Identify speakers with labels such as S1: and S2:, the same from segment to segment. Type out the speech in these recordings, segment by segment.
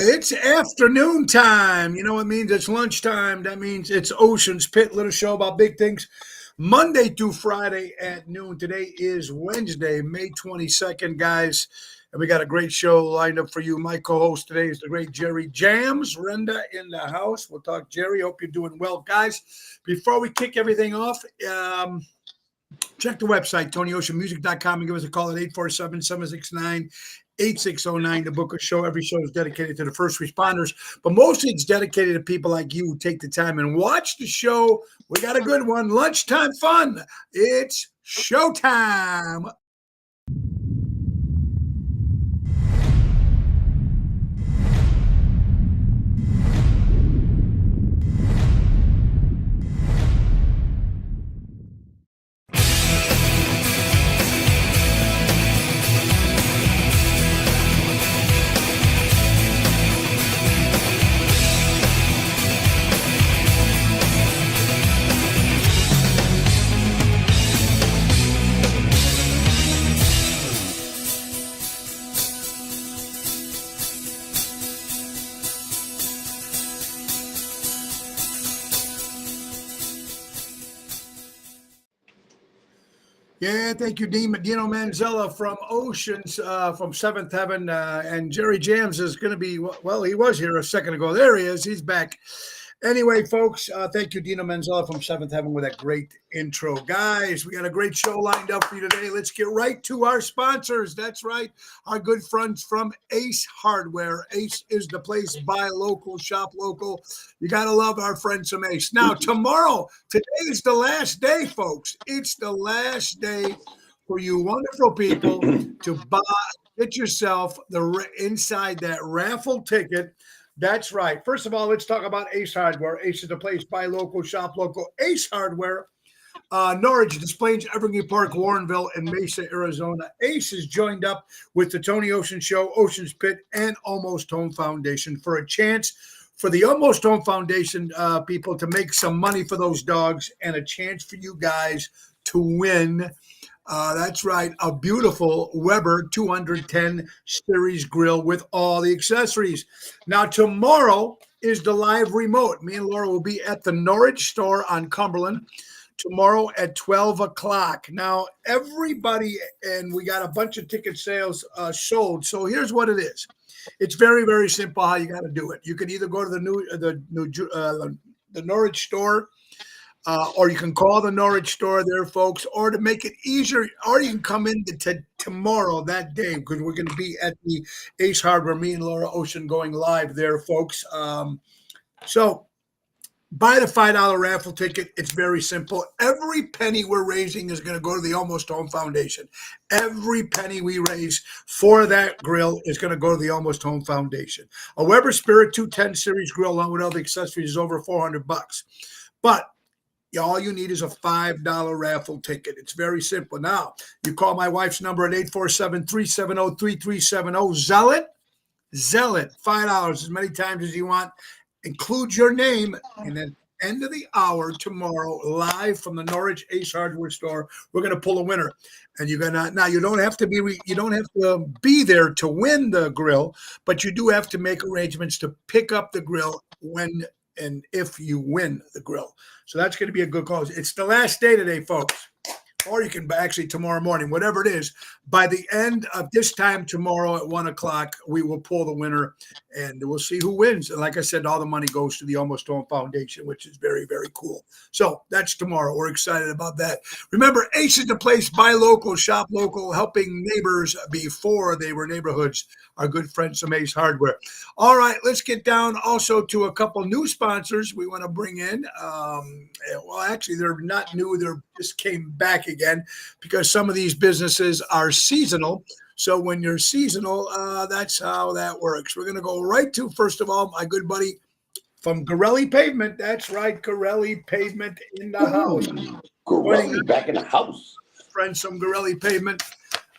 S1: It's afternoon time. You know what it means? It's lunchtime. That means it's Ocean's Pit, little show about big things. Monday through Friday at noon. Today is Wednesday, May 22nd, guys. And we got a great show lined up for you. My co-host today is the great Jerry Jams. Renda in the house. We'll talk, Jerry. Hope you're doing well, guys. Before we kick everything off, check the website, TonyOceanMusic.com, and give us a call at 847-769-8609 to book a show. Every show is dedicated to the first responders, but mostly it's dedicated to people like you who take the time and watch the show. We got a good one. Lunchtime fun. It's showtime. Yeah, thank you, Dino Manzella from Oceans, from Seventh Heaven. And Jerry Jams is going to be, well, he was here a second ago. There he is. He's back. Anyway, folks, thank you, Dino Manzella from Seventh Heaven with that great intro. Guys, we got a great show lined up for you today. Let's get right to our sponsors. That's right, our good friends from Ace Hardware. Ace is the place. Buy local, shop local. You got to love our friends from Ace. Now, today is the last day, folks. It's the last day for you wonderful people to get yourself inside that raffle ticket. That's right. First of all, let's talk about Ace Hardware. Ace is the place. Buy local, shop local. Ace Hardware, Norwich, Des Plaines, Evergreen Park, Warrenville, and Mesa, Arizona. Ace is joined up with the Tony Ocean Show, Ocean's Pit, and Almost Home Foundation for a chance for the Almost Home Foundation people to make some money for those dogs and a chance for you guys to win. That's right, a beautiful Weber 210 series grill with all the accessories. Now, tomorrow is the live remote. Me and Laura will be at the Norwich store on Cumberland tomorrow at 12 o'clock. Now, everybody, and we got a bunch of ticket sales sold. So here's what it is. It's very, very simple how you got to do it. You can either go to the Norwich store, or you can call the Norwich store there, folks, or to make it easier, or you can come in tomorrow, that day, because we're going to be at the Ace Hardware, me and Laura Ocean going live there, folks. So buy the $5 raffle ticket. It's very simple. Every penny we're raising is going to go to the Almost Home Foundation. Every penny we raise for that grill is going to go to the Almost Home Foundation. A Weber Spirit 210 series grill, along with all the accessories, is over $400. But all you need is a $5 raffle ticket. It's very simple. Now, you call my wife's number at 847-370-3370. Zealot, $5 as many times as you want. Include your name, and then end of the hour tomorrow, live from the Norwich Ace Hardware store, we're going to pull a winner. And you're gonna now. You don't have to be there to win the grill, but you do have to make arrangements to pick up the grill when and if you win the grill. So that's going to be a good cause. It's the last day today, folks. Or you can actually tomorrow morning, whatever it is. By the end of this time tomorrow at 1 o'clock, we will pull the winner and we'll see who wins. And like I said, all the money goes to the Almost Home Foundation, which is very, very cool. So that's tomorrow. We're excited about that. Remember, Ace is the place. Buy local, shop local, helping neighbors before they were neighborhoods. Our good friends from Ace Hardware. All right, let's get down also to a couple new sponsors we want to bring in. Well, actually, they're not new. They're just came back again because some of these businesses are seasonal. So when you're seasonal, that's how that works. We're going to go right to, first of all, my good buddy from Gorelli Pavement. That's right, Gorelli Pavement in the house.
S2: Gorelli back in the house.
S1: Friends from Gorelli Pavement.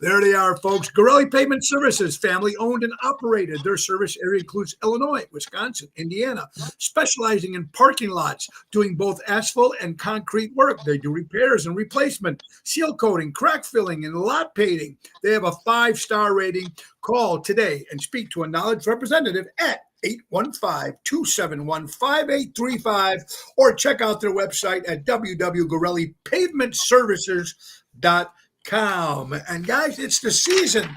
S1: There they are, folks. Gorelli Pavement Services, family owned and operated. Their service area includes Illinois, Wisconsin, Indiana, specializing in parking lots, doing both asphalt and concrete work. They do repairs and replacement, seal coating, crack filling, and lot painting. They have a 5-star rating. Call today and speak to a knowledge representative at 815-271-5835, or check out their website at www.gorellipavementservices.com. And guys, it's the season,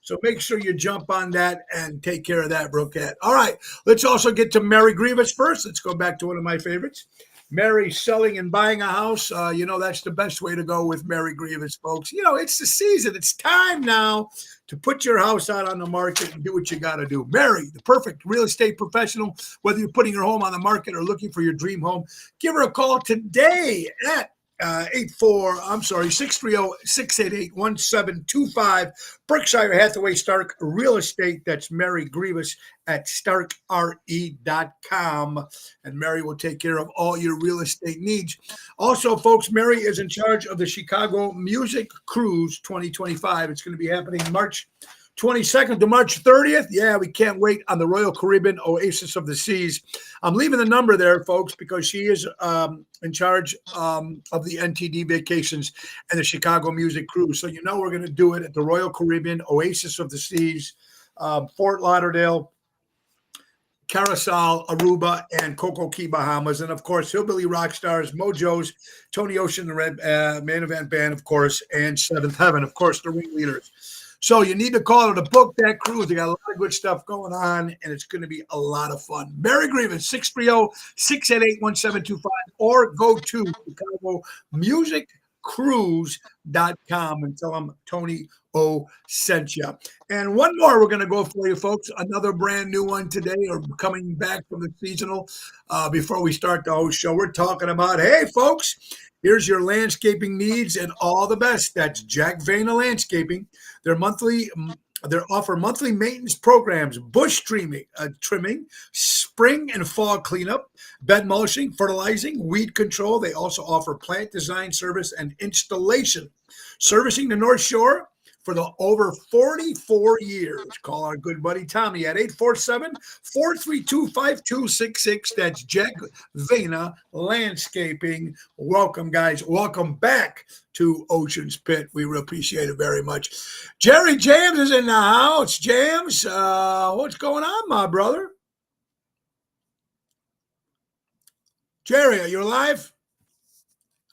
S1: so make sure you jump on that and take care of that, Broquette. All right, let's also get to Mary Grievous first. Let's go back to one of my favorites. Mary selling and buying a house. That's the best way to go with Mary Grievous, folks. It's the season. It's time now to put your house out on the market and do what you got to do. Mary, the perfect real estate professional, whether you're putting your home on the market or looking for your dream home, give her a call today at 630-688-1725. Berkshire Hathaway Stark Real Estate. That's Mary Grievous at starkre.com. And Mary will take care of all your real estate needs. Also, folks, Mary is in charge of the Chicago Music Cruise 2025. It's going to be happening March 22nd to March 30th. Yeah, we can't wait on the Royal Caribbean Oasis of the Seas. I'm leaving the number there, folks, because she is in charge of the NTD Vacations and the Chicago Music Cruise. So we're going to do it at the Royal Caribbean Oasis of the Seas, Fort Lauderdale, Carousel, Aruba, and Coco Key, Bahamas. And, of course, Hillbilly Rock Stars, Mojo's, Tony Ocean, the Red Main Event Band, of course, and Seventh Heaven, of course, the ringleaders. So you need to call her to book that cruise. They got a lot of good stuff going on, and it's going to be a lot of fun. Mary Grievous, 630-688-1725, or go to ChicagoMusicCruise.com and tell them Tony O sent you. And one more we're going to go for you, folks. Another brand new one today, or coming back from the seasonal. Before we start the whole show, we're talking about, hey, folks, here's your landscaping needs and all the best. That's Jack Vena Landscaping. They offer monthly maintenance programs, bush trimming, spring and fall cleanup, bed mulching, fertilizing, weed control. They also offer plant design service and installation. Servicing the North Shore for the over 44 years. Call our good buddy Tommy at 847-432-5266. That's Jack Vena Landscaping. Welcome, guys. Welcome back to Ocean's Pit. We really appreciate it very much. Jerry Jams is in the house. Jams, what's going on, my brother? Jerry, are you alive?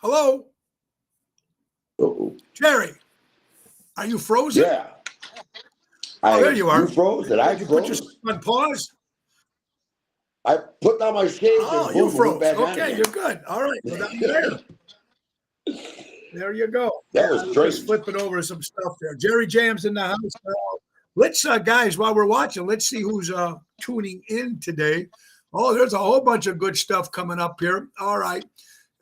S1: Hello?
S2: Uh-oh.
S1: Jerry. Are you frozen?
S2: Yeah.
S1: There you are.
S2: You froze? Did I
S1: Did you
S2: froze?
S1: put yourself on pause?
S2: I put down my shades.
S1: Oh,
S2: and
S1: you
S2: boom,
S1: froze.
S2: back on
S1: Okay,
S2: again.
S1: you're good. All right. Well, down there. There you go.
S2: That was
S1: Just
S2: strange.
S1: flipping over some stuff there. Jerry Jams in the house. Let's, guys, while we're watching, let's see who's tuning in today. Oh, there's a whole bunch of good stuff coming up here. All right.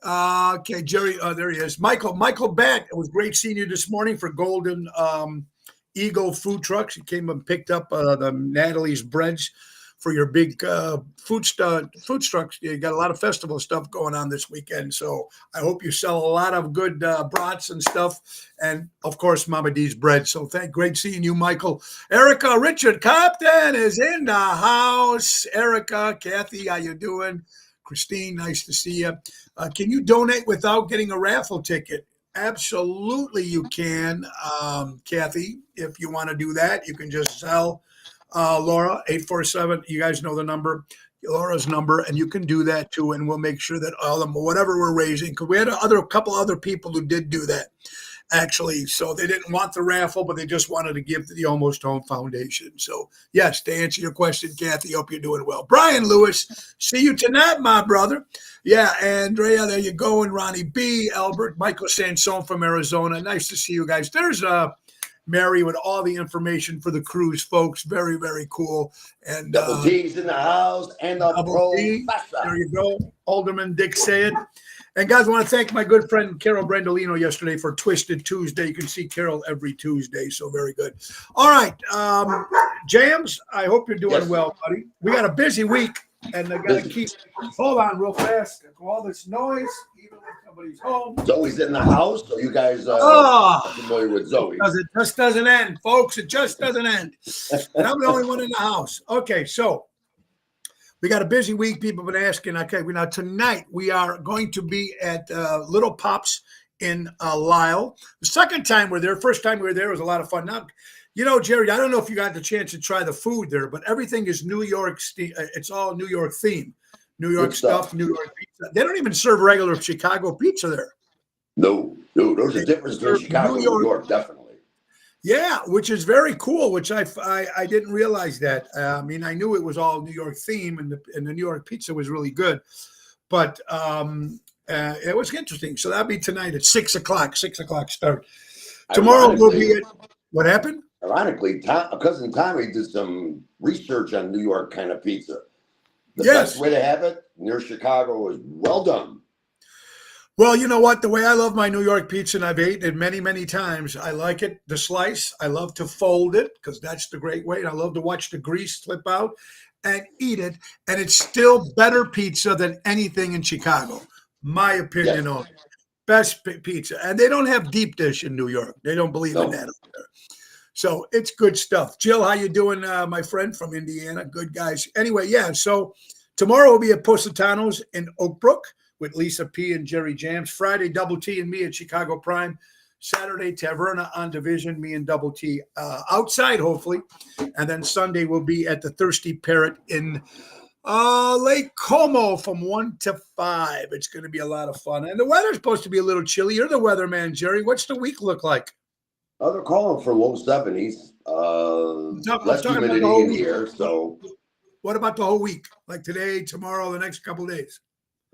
S1: Okay, Jerry, there he is. Michael Batt. It was great seeing you this morning for Golden Eagle Food Trucks. You came and picked up the Natalie's Breads for your big food trucks. You got a lot of festival stuff going on this weekend, so I hope you sell a lot of good brats and stuff, and of course Mama D's bread. So great seeing you, Michael. Erica Richard Compton is in the house. Erica, Kathy, how you doing? Christine, nice to see you. Can you donate without getting a raffle ticket? Absolutely, you can, Kathy. If you want to do that, you can just sell Laura 847. You guys know the number, Laura's number, and you can do that too. And we'll make sure that all of them, whatever we're raising, because we had a couple other people who did do that. Actually, so they didn't want the raffle, but they just wanted to give to the Almost Home Foundation. So, yes, to answer your question, Kathy, hope you're doing well. Brian Lewis, see you tonight, my brother. Yeah, Andrea, there you go, and Ronnie B., Albert, Michael Sansone from Arizona. Nice to see you guys. There's Mary with all the information for the cruise, folks. Very, very cool. And
S2: Double D's in the house and the
S1: Double D.
S2: professor.
S1: There you go. Alderman Dick Sayed. And guys, I want to thank my good friend Carol Brandolino yesterday for Twisted Tuesday. You can see Carol every Tuesday, so very good. All right, Jams, I hope you're doing well, buddy. We got a busy week, and I got to keep. Hold on, real fast. All this noise, even when somebody's home.
S2: Zoe's in the house, so you guys are familiar with Zoe.
S1: It just doesn't end, folks. It just doesn't end. And I'm the only one in the house. Okay, so. We got a busy week. People have been asking. Okay, now tonight we are going to be at Little Pops in Lisle. The second time we're there. First time we were there was a lot of fun. Now, You know, Jerry, I don't know if you got the chance to try the food there, but everything is New York. It's all New York theme, New York
S2: Good
S1: stuff,
S2: stuff.
S1: New York pizza. They don't even serve regular Chicago pizza there.
S2: No, no, there's a
S1: They
S2: difference between
S1: serve
S2: Chicago
S1: New
S2: and New
S1: York.
S2: York, definitely.
S1: Yeah, which is very cool. Which I didn't realize that. I mean, I knew it was all New York theme, and the New York pizza was really good, but it was interesting. So that'll be tonight at 6 o'clock. 6 o'clock start. Tomorrow we'll be
S2: Ironically,
S1: at what happened?
S2: Cousin Tommy did some research on New York kind of pizza. The
S1: Yes.
S2: best way to have it near Chicago is well done.
S1: Well, you know what? The way I love my New York pizza, and I've eaten it many, many times. I like it, the slice. I love to fold it because that's the great way. And I love to watch the grease slip out and eat it. And it's still better pizza than anything in Chicago. My opinion
S2: Yes.
S1: on it. Best pizza. And they don't have deep dish in New York. They don't believe in
S2: No.
S1: that up there. So it's good stuff. Jill, how you doing, my friend from Indiana? Good guys. Anyway, yeah. So tomorrow will be at Positano's in Oak Brook with Lisa P. and Jerry Jams. Friday, Double T and me at Chicago Prime. Saturday, Taverna on Division, me and Double T outside, hopefully. And then Sunday will be at the Thirsty Parrot in Lake Como from 1 to 5. It's going to be a lot of fun. And the weather's supposed to be a little chilly. You're the weatherman, Jerry. What's the week look like?
S2: They're calling for low 70s. Less
S1: talking about the
S2: humidity
S1: whole
S2: in
S1: week.
S2: the air, so
S1: What about the whole week? Like today, tomorrow, the next couple of days?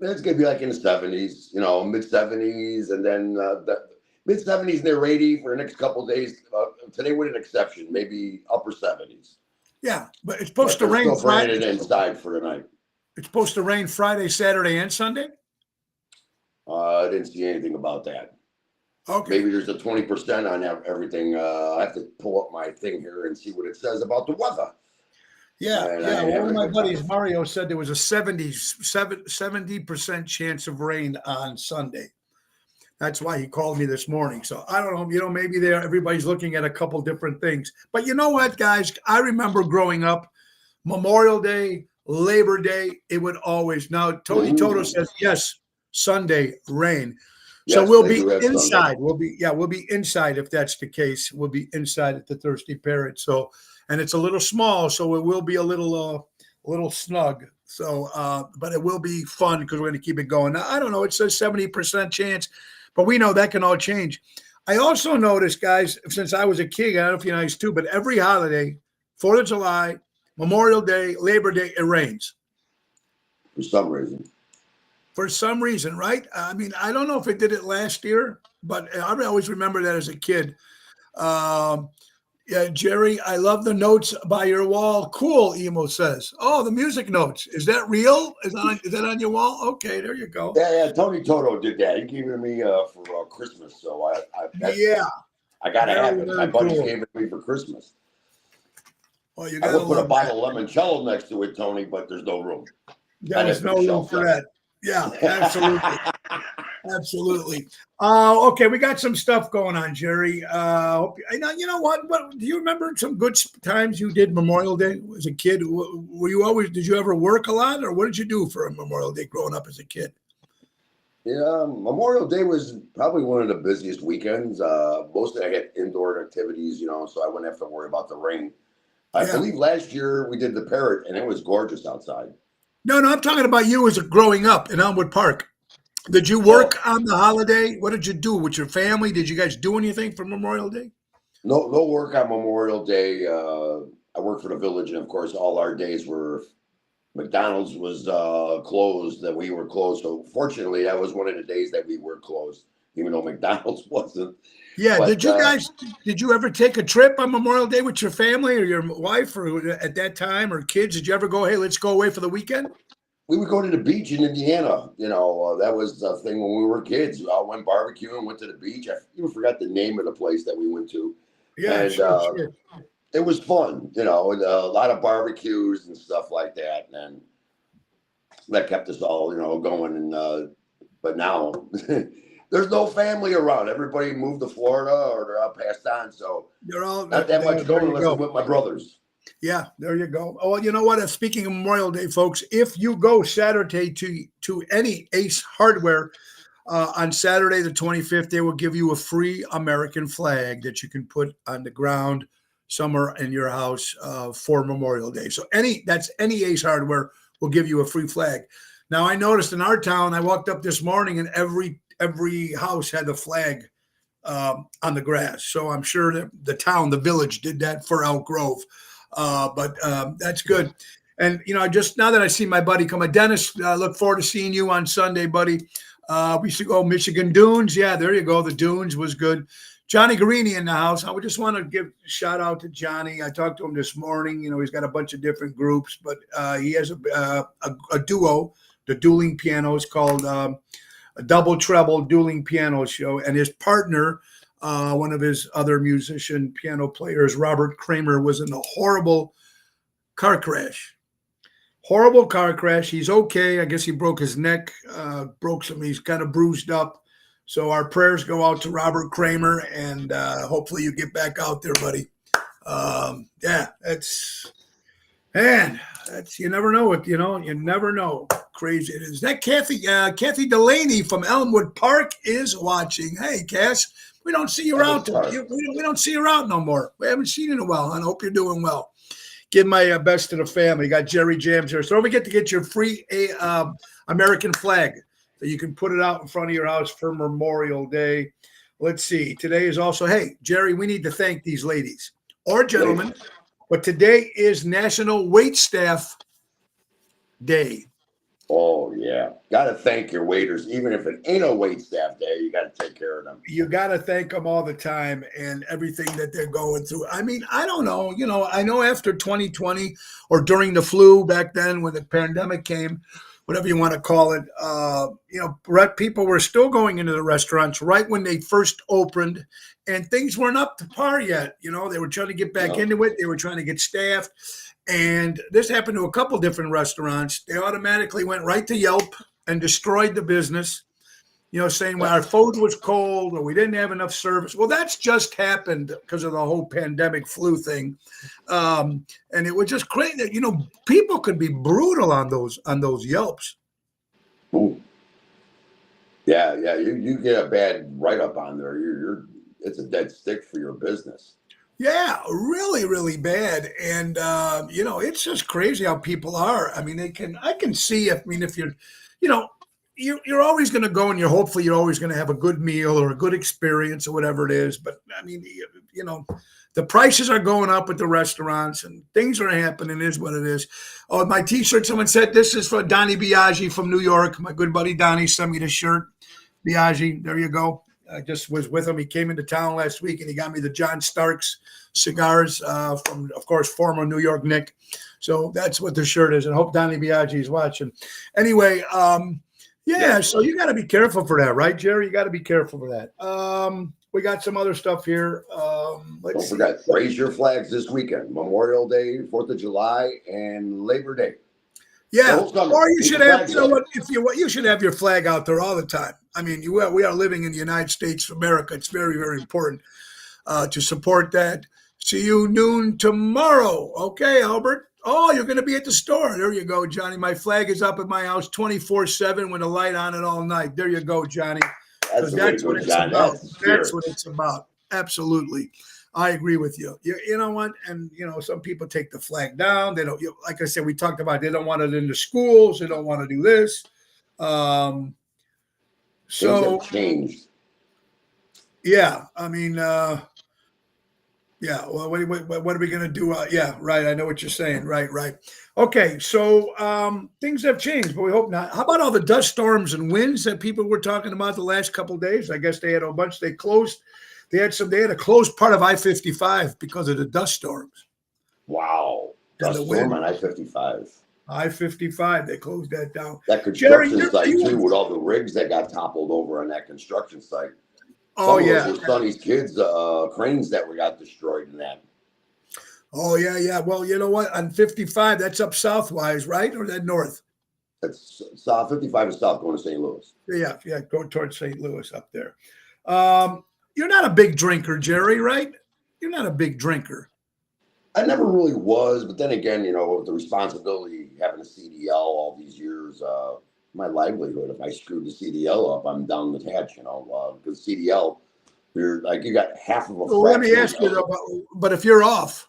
S2: it's gonna be like in the 70s, mid 70s, and then the mid 70s near 80 for the next couple of days. Today with an exception, maybe upper 70s.
S1: Yeah, but it's
S2: But
S1: supposed to
S2: they're
S1: rain
S2: still bringing
S1: Friday.
S2: it inside for the night.
S1: It's supposed to rain Friday, Saturday, and Sunday?
S2: I didn't see anything about that.
S1: Okay.
S2: Maybe there's a 20% on everything. I have to pull up my thing here and see what it says about the weather.
S1: Yeah,
S2: And
S1: yeah.
S2: I
S1: One of
S2: haven't
S1: my
S2: looked
S1: buddies,
S2: at it.
S1: Mario, said there was a 70% chance of rain on Sunday. That's why he called me this morning. So I don't know, maybe everybody's looking at a couple different things. But you know what, guys? I remember growing up, Memorial Day, Labor Day, it would always. Now, Tony Toto says, yes, Sunday, rain. So
S2: Yes,
S1: we'll
S2: they
S1: be
S2: do have
S1: inside.
S2: Sunday.
S1: We'll be inside if that's the case. We'll be inside at the Thirsty Parrot. So, and it's a little small, so it will be a little snug. So, but it will be fun because we're going to keep it going. Now, I don't know. It says 70% chance, but we know that can all change. I also noticed, guys, since I was a kid, I don't know if you know this too, but every holiday, 4th of July, Memorial Day, Labor Day, it rains.
S2: For some reason.
S1: For some reason, right? I mean, I don't know if it did it last year, but I always remember that as a kid. Yeah, Jerry, I love the notes by your wall. Cool, Emo says. Oh, the music notes. Is that real? Is that on your wall? Okay, there you go.
S2: Yeah. Tony Toto did that. He gave it to me for Christmas, so I gotta have it. My buddies gave it to me for Christmas.
S1: Well, you
S2: I
S1: gotta
S2: would put a
S1: love
S2: bottle of limoncello next to it, Tony, but there's no room.
S1: There's no room for that. Yeah, absolutely. Absolutely. Okay, we got some stuff going on, Jerry. You know what? What do you remember some good times you did Memorial Day as a kid? Did you ever work a lot, or what did you do for a Memorial Day growing up as a kid?
S2: Yeah, Memorial Day was probably one of the busiest weekends. Mostly I had indoor activities, so I wouldn't have to worry about the rain. I believe last year we did the Parrot, and it was gorgeous outside.
S1: No, I'm talking about you as growing up in Elmwood Park. Did you work on the holiday? What did you do with your family? Did you guys do anything for Memorial Day?
S2: No work on Memorial Day. I worked for the village, and of course, all our days were McDonald's was closed, and we were closed. So fortunately, that was one of the days that we were closed, even though McDonald's wasn't.
S1: Yeah. But, did you ever take a trip on Memorial Day with your family or your wife or at that time or kids? Did you ever go, hey, let's go away for the weekend?
S2: We would go to the beach in Indiana. That was the thing when we were kids. We all went barbecuing, went to the beach. I even forgot the name of the place that we went to.
S1: Yeah,
S2: and,
S1: sure.
S2: It was fun, and a lot of barbecues and stuff like that. And that kept us all, going. And but now there's no family around. Everybody moved to Florida or they're all passed on. So
S1: You're all
S2: not that much going unless I'm with my brothers.
S1: Yeah, there you go. Oh, well, you know what? Speaking of Memorial Day, folks, if you go Saturday to any Ace Hardware on Saturday the 25th, they will give you a free American flag that you can put on the ground somewhere in your house for Memorial Day. So any Ace Hardware will give you a free flag. Now I noticed in our town, I walked up this morning and every house had the flag on the grass. So I'm sure that the village did that for Elk Grove. But that's good. And, just now that I see my buddy come, Dennis, I look forward to seeing you on Sunday, buddy. We used to go Michigan Dunes. Yeah, there you go. The Dunes was good. Johnny Garini in the house. I would just want to give a shout out to Johnny. I talked to him this morning. He's got a bunch of different groups, but he has a duo, the dueling pianos called a double treble dueling piano show. And his partner, one of his other musician piano players, Robert Kramer, was in a horrible car crash. Horrible car crash. He's okay. I guess he broke his neck, he's kind of bruised up. So our prayers go out to Robert Kramer, and hopefully you get back out there, buddy. You never know what, you never know. Crazy it is. That Kathy Delaney from Elmwood Park is watching. Hey, Cass, we don't see you out. We don't see you out no more. We haven't seen you in a while, and I hope you're doing well. Give my best to the family. You got Jerry Jams here. So don't forget to get your free American flag so you can put it out in front of your house for Memorial Day. Let's see. Today is also, hey, Jerry, we need to thank these ladies or gentlemen, but today is National Waitstaff Day.
S2: Oh, yeah. Got to thank your waiters. Even if it ain't a waitstaff day, you got to take care of them.
S1: You got to thank them all the time and everything that they're going through. I mean, I don't know. I know after 2020 or during the flu back then when the pandemic came, whatever you want to call it, people were still going into the restaurants right when they first opened, and things weren't up to par yet. They were trying to get back into it. They were trying to get staffed. And this happened to a couple different restaurants. They automatically went right to Yelp and destroyed the business, saying, well, our food was cold or we didn't have enough service. Well, that's just happened because of the whole pandemic flu thing. And it was just crazy that, people could be brutal on those Yelps.
S2: Ooh. Yeah. You get a bad write-up on there. It's a dead stick for your business.
S1: Yeah, really, really bad. And, it's just crazy how people are. I mean, I can see, if you're, you're always going to go and hopefully you're always going to have a good meal or a good experience or whatever it is. But I mean, the prices are going up at the restaurants and things are happening. It is what it is. Oh, my t-shirt, someone said this is for Donnie Biaggi from New York. My good buddy Donnie sent me the shirt. Biaggi, there you go. I just was with him. He came into town last week and he got me the John Starks cigars from, of course, former New York Nick. So that's what the shirt is. And I hope Donnie Biaggi is watching. Anyway, so you got to be careful for that, right, Jerry? You got to be careful for that. We got some other stuff here.
S2: Don't forget, raise your flags this weekend. Memorial Day, 4th of July, and Labor Day.
S1: Yeah, or you should have, you should have your flag out there all the time. I mean, we are living in the United States of America. It's very, very important to support that. See you noon tomorrow. Okay, Albert. Oh, you're going to be at the store. There you go, Johnny. My flag is up at my house 24/7 with a light on it all night. There you go, Johnny. That's what it's about. That's what it's about. Absolutely. I agree with you. You know what? And, some people take the flag down. They don't, like I said, we talked about, they don't want it in the schools. They don't want to do this.
S2: Things have changed.
S1: Yeah. I mean, well, what are we going to do? Yeah, right. I know what you're saying. Right. Okay. So things have changed, but we hope not. How about all the dust storms and winds that people were talking about the last couple of days? I guess they had a bunch. They had a closed part of I-55 because of the dust storms.
S2: Wow. Dust storm on I-55.
S1: I-55, they closed that down.
S2: That construction site, too, with all the rigs that got toppled over on that construction site.
S1: Oh, yeah.
S2: Those were Sonny's kids' cranes that got destroyed in that.
S1: Oh, yeah. Well, you know what? On 55, that's up southwise, right? Or that north?
S2: That's south. 55 is south, going to St. Louis.
S1: Yeah, go towards St. Louis up there. You're not a big drinker, Jerry, right? You're not a big drinker.
S2: I never really was, but then again, with the responsibility having a CDL all these years, my livelihood, if I screwed the CDL up, I'm down the hatch, because CDL, you got half of a fraction.
S1: Let me ask you though, but if you're off,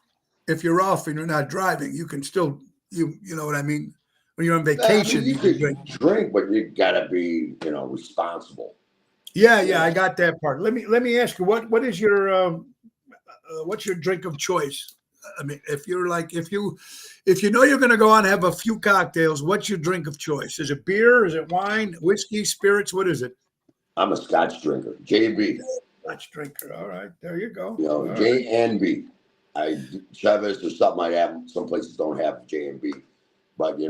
S1: if you're off and you're not driving, you can still you know what I mean. When you're on
S2: I
S1: vacation,
S2: mean, you
S1: you can
S2: could
S1: drink.
S2: drink, but you gotta be, responsible.
S1: Yeah,
S2: You
S1: yeah, I
S2: know,
S1: got that part. Let me ask you what is your what's your drink of choice? I mean, if you're like if you know you're going to go out and have a few cocktails, what's your drink of choice? Is it beer? Is it wine? Whiskey? Spirits? What is it?
S2: I'm a Scotch drinker, JB.
S1: Scotch drinker. All right, there you go.
S2: You
S1: All
S2: know,
S1: right.
S2: J and B. I Chavez or something like that. Some places don't have J and B, but you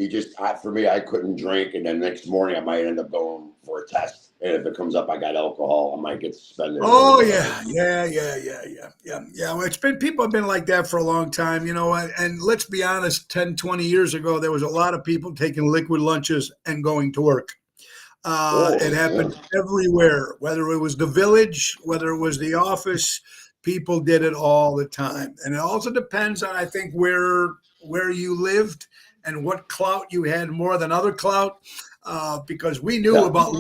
S2: just for me, I couldn't drink, and then next morning I might end up going for a test, and if it comes up I got alcohol, I might get suspended or
S1: Oh
S2: whatever.
S1: yeah. Well, people have been like that for a long time, and let's be honest, 10, 20 years ago, there was a lot of people taking liquid lunches and going to work. It
S2: Oh yeah,
S1: happened everywhere, whether it was the village, whether it was the office, people did it all the time. And it also depends on, I think, where you lived and what clout you had more than other clout. Because
S2: yeah.
S1: we knew about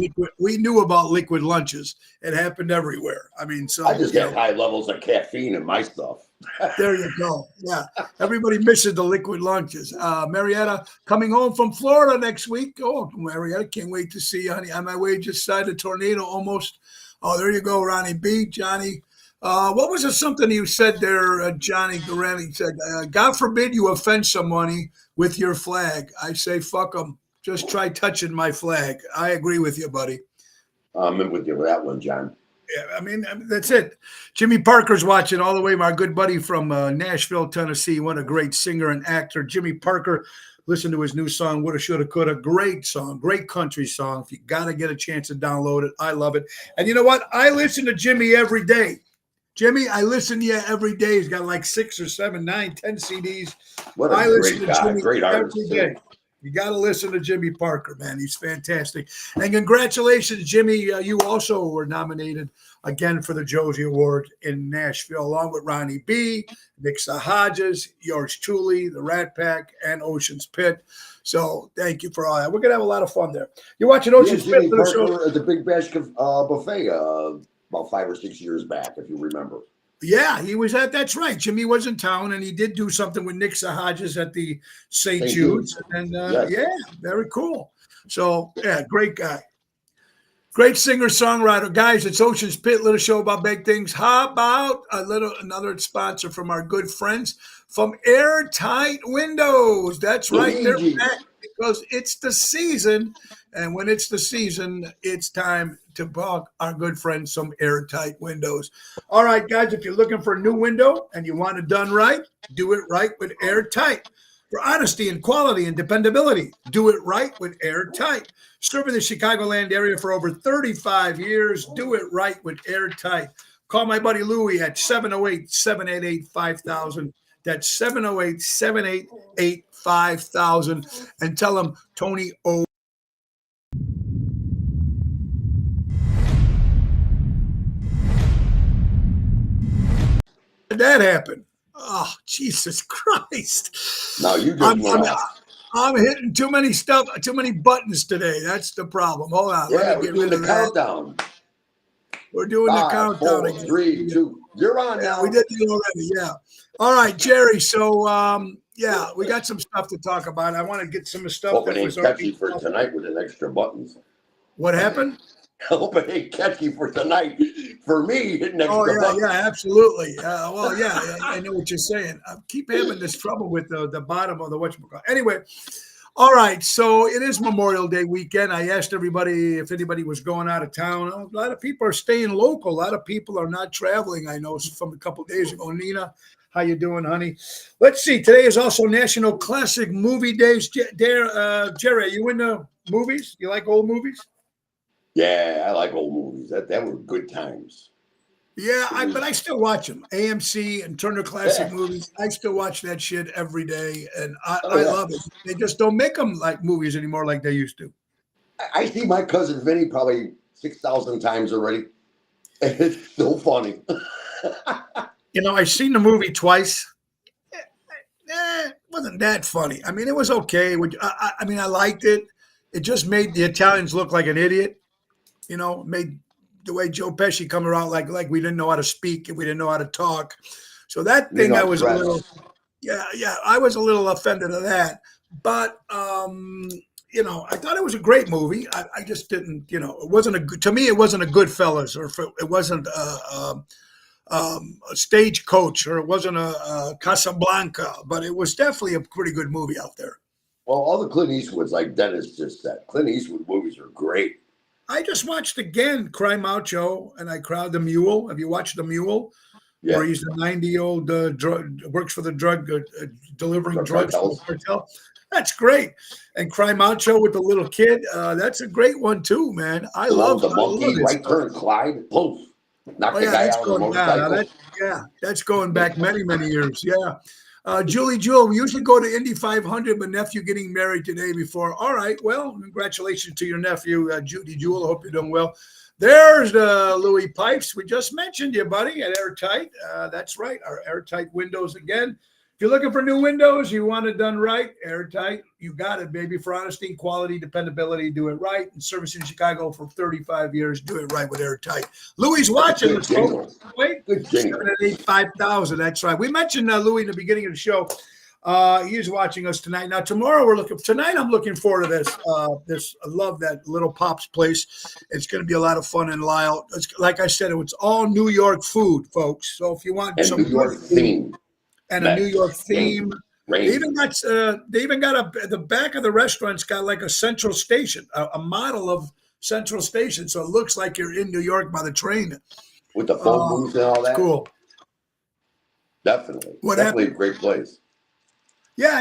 S1: liquid lunches. It happened everywhere. I mean,
S2: I
S1: so
S2: just have high levels of caffeine in my stuff.
S1: there you go. Yeah. Everybody misses the liquid lunches. Marietta coming home from Florida next week. Oh, Marietta, can't wait to see you, honey. On my way just side a tornado almost. Oh, there you go, Ronnie B. Johnny. What was it something you said there, Johnny Durante said, God forbid you offend somebody with your flag. I say, fuck them. Just try touching my flag. I agree with you, buddy.
S2: I'm in with you with that one, John.
S1: Yeah, I mean, that's it. Jimmy Parker's watching all the way. My good buddy from Nashville, Tennessee. What a great singer and actor. Jimmy Parker. Listen to his new song, Woulda, Shoulda, Coulda. Great song, great country song. If you got to get a chance to download it, I love it. And you know what? I listen to Jimmy every day. Jimmy, I listen to you every day. He's got like 6 or 7, 9, 10 CDs.
S2: What
S1: I
S2: a
S1: listen
S2: great
S1: to
S2: guy,
S1: Jimmy
S2: great artist
S1: every
S2: too.
S1: day. You got to listen to Jimmy Parker, man. He's fantastic. And congratulations, Jimmy. You also were nominated again for the Josie Award in Nashville, along with Ronnie B., Nixa Hodges, yours truly, the Rat Pack, and Ocean's Pit. So thank you for all that. We're going to have a lot of fun there. You're watching
S2: Me and
S1: Ocean's Pit
S2: Jimmy
S1: for the show.
S2: Parker at the Big Bash buffet about 5 or 6 years back, if you remember.
S1: Yeah, he was at. That's right. Jimmy was in town, and he did do something with Nixa Hodges at the St. Jude's, and
S2: Yes.
S1: yeah, very cool. So yeah, great guy, great singer songwriter, guys. It's Ocean's Pit, little show about big things. How about another sponsor from our good friends from Airtight Windows? That's right, they're
S2: Luigi.
S1: back because it's the season, and when it's the season, it's time to bug our good friends some Airtight Windows. All right, guys, if you're looking for a new window and you want it done right, do it right with Airtight. For honesty and quality and dependability, do it right with Airtight. Serving the Chicagoland area for over 35 years, do it right with Airtight. Call my buddy Louie at 708-788-5000. That's 708-788-5000. And tell him Tony O. Did that happen? Oh, Jesus Christ.
S2: Now you just
S1: I'm,
S2: went
S1: I'm,
S2: off.
S1: I'm hitting too many buttons today. That's the problem. Hold on.
S2: Yeah,
S1: Let me
S2: we're
S1: get
S2: doing
S1: rid
S2: the
S1: of that.
S2: countdown.
S1: We're doing the
S2: 5,
S1: countdown
S2: 4,
S1: again.
S2: 3, 2. You're on
S1: Yeah,
S2: now.
S1: we did it already. Yeah. All right, Jerry. So, yeah, we got some stuff to talk about. I want to get some stuff
S2: Hope
S1: that
S2: it ain't
S1: was
S2: catchy
S1: already.
S2: for tonight with an extra buttons.
S1: What happened?
S2: Hope it ain't catchy for tonight. For me, hitting extra
S1: Oh, yeah,
S2: buttons.
S1: yeah, absolutely. Well, yeah, I know what you're saying. I keep having this trouble with the bottom of the whatchamacallit. Anyway, all right, so it is Memorial Day weekend. I asked everybody if anybody was going out of town. A lot of people are staying local. A lot of people are not traveling. I know from a couple of days ago. Nina, how you doing, honey? Let's see. Today is also National Classic Movie Days. Jerry, are you into movies? You like old movies?
S2: Yeah, I like old movies. That were good times.
S1: Yeah, but I still watch them. AMC and Turner Classic
S2: Yeah.
S1: Movies. I still watch that shit every day, and I
S2: yeah.
S1: love it. They just don't make them like movies anymore like they used to.
S2: I see my cousin Vinny probably 6,000 times already. And it's so funny.
S1: I've seen the movie twice. It wasn't that funny. I mean, it was okay. I mean, I liked it. It just made the Italians look like an idiot. Made the way Joe Pesci come around like we didn't know how to speak and we didn't know how to talk. So that
S2: You
S1: thing I
S2: know,
S1: was a little,
S2: threats.
S1: yeah, I was a little offended of that. But I thought it was a great movie. I just didn't, it wasn't to me, it wasn't a Goodfellas, or it wasn't a Stagecoach, or it wasn't a Casablanca, but it was definitely a pretty good movie out there.
S2: Well, all the Clint Eastwoods, like Dennis just said, Clint Eastwood movies are great.
S1: I just watched again Cry Macho, and I cried The Mule. Have you watched The Mule? Where
S2: Yeah,
S1: he's a 90-year-old works for the drug delivering
S2: drug
S1: drugs for the
S2: cartels.
S1: cartel. That's great. And Cry Macho with the little kid, that's a great one too, man. I
S2: The one
S1: love
S2: with the
S1: I love
S2: monkey,
S1: his
S2: right
S1: stuff.
S2: turn, Clyde, poof, knock
S1: Oh
S2: the
S1: yeah,
S2: guy
S1: that's
S2: out on the
S1: going down. Now
S2: motorcycle.
S1: that's going back many, many years. Yeah. Julie Jewel, we usually go to Indy 500, but nephew getting married today before. All right. Well, congratulations to your nephew, Judy Jewel. I hope you're doing well. There's Louis Pipes. We just mentioned you, buddy, at Airtight. That's right. Our Airtight windows again. If you're looking for new windows, you want it done right, Airtight, you got it, baby. For honesty, quality, dependability, do it right. And service in Chicago for 35 years, do it right with Airtight. Louis watching
S2: Good
S1: us,
S2: jingle.
S1: folks. Wait,
S2: Good jingle.
S1: 785,000. That's right. We mentioned Louis in the beginning of the show. He is watching us tonight. Now tomorrow I'm looking forward to this. I love that Little Pop's place. It's going to be a lot of fun in Lisle. Like I said, it's all New York food, folks. So if you want
S2: And
S1: some
S2: New York
S1: good food
S2: theme.
S1: and a New York
S2: Rain.
S1: theme, they even got the back of the restaurant's got like a central station, a model of central station, so it looks like you're in New York by the train.
S2: With the phone booths and all
S1: It's
S2: that.
S1: cool.
S2: Definitely.
S1: What
S2: Definitely
S1: happened?
S2: a great place.
S1: Yeah,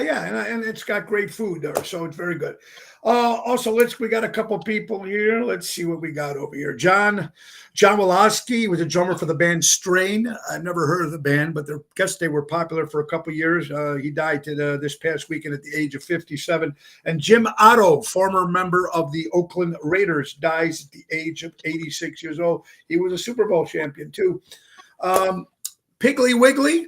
S1: and it's got great food there, so it's very good. Also, we got a couple people here. Let's see what we got over here. John Woloski was a drummer for the band Strain. I've never heard of the band, but I guess they were popular for a couple years. He died this past weekend at the age of 57. And Jim Otto, former member of the Oakland Raiders, dies at the age of 86 years old. He was a Super Bowl champion too. Piggly Wiggly.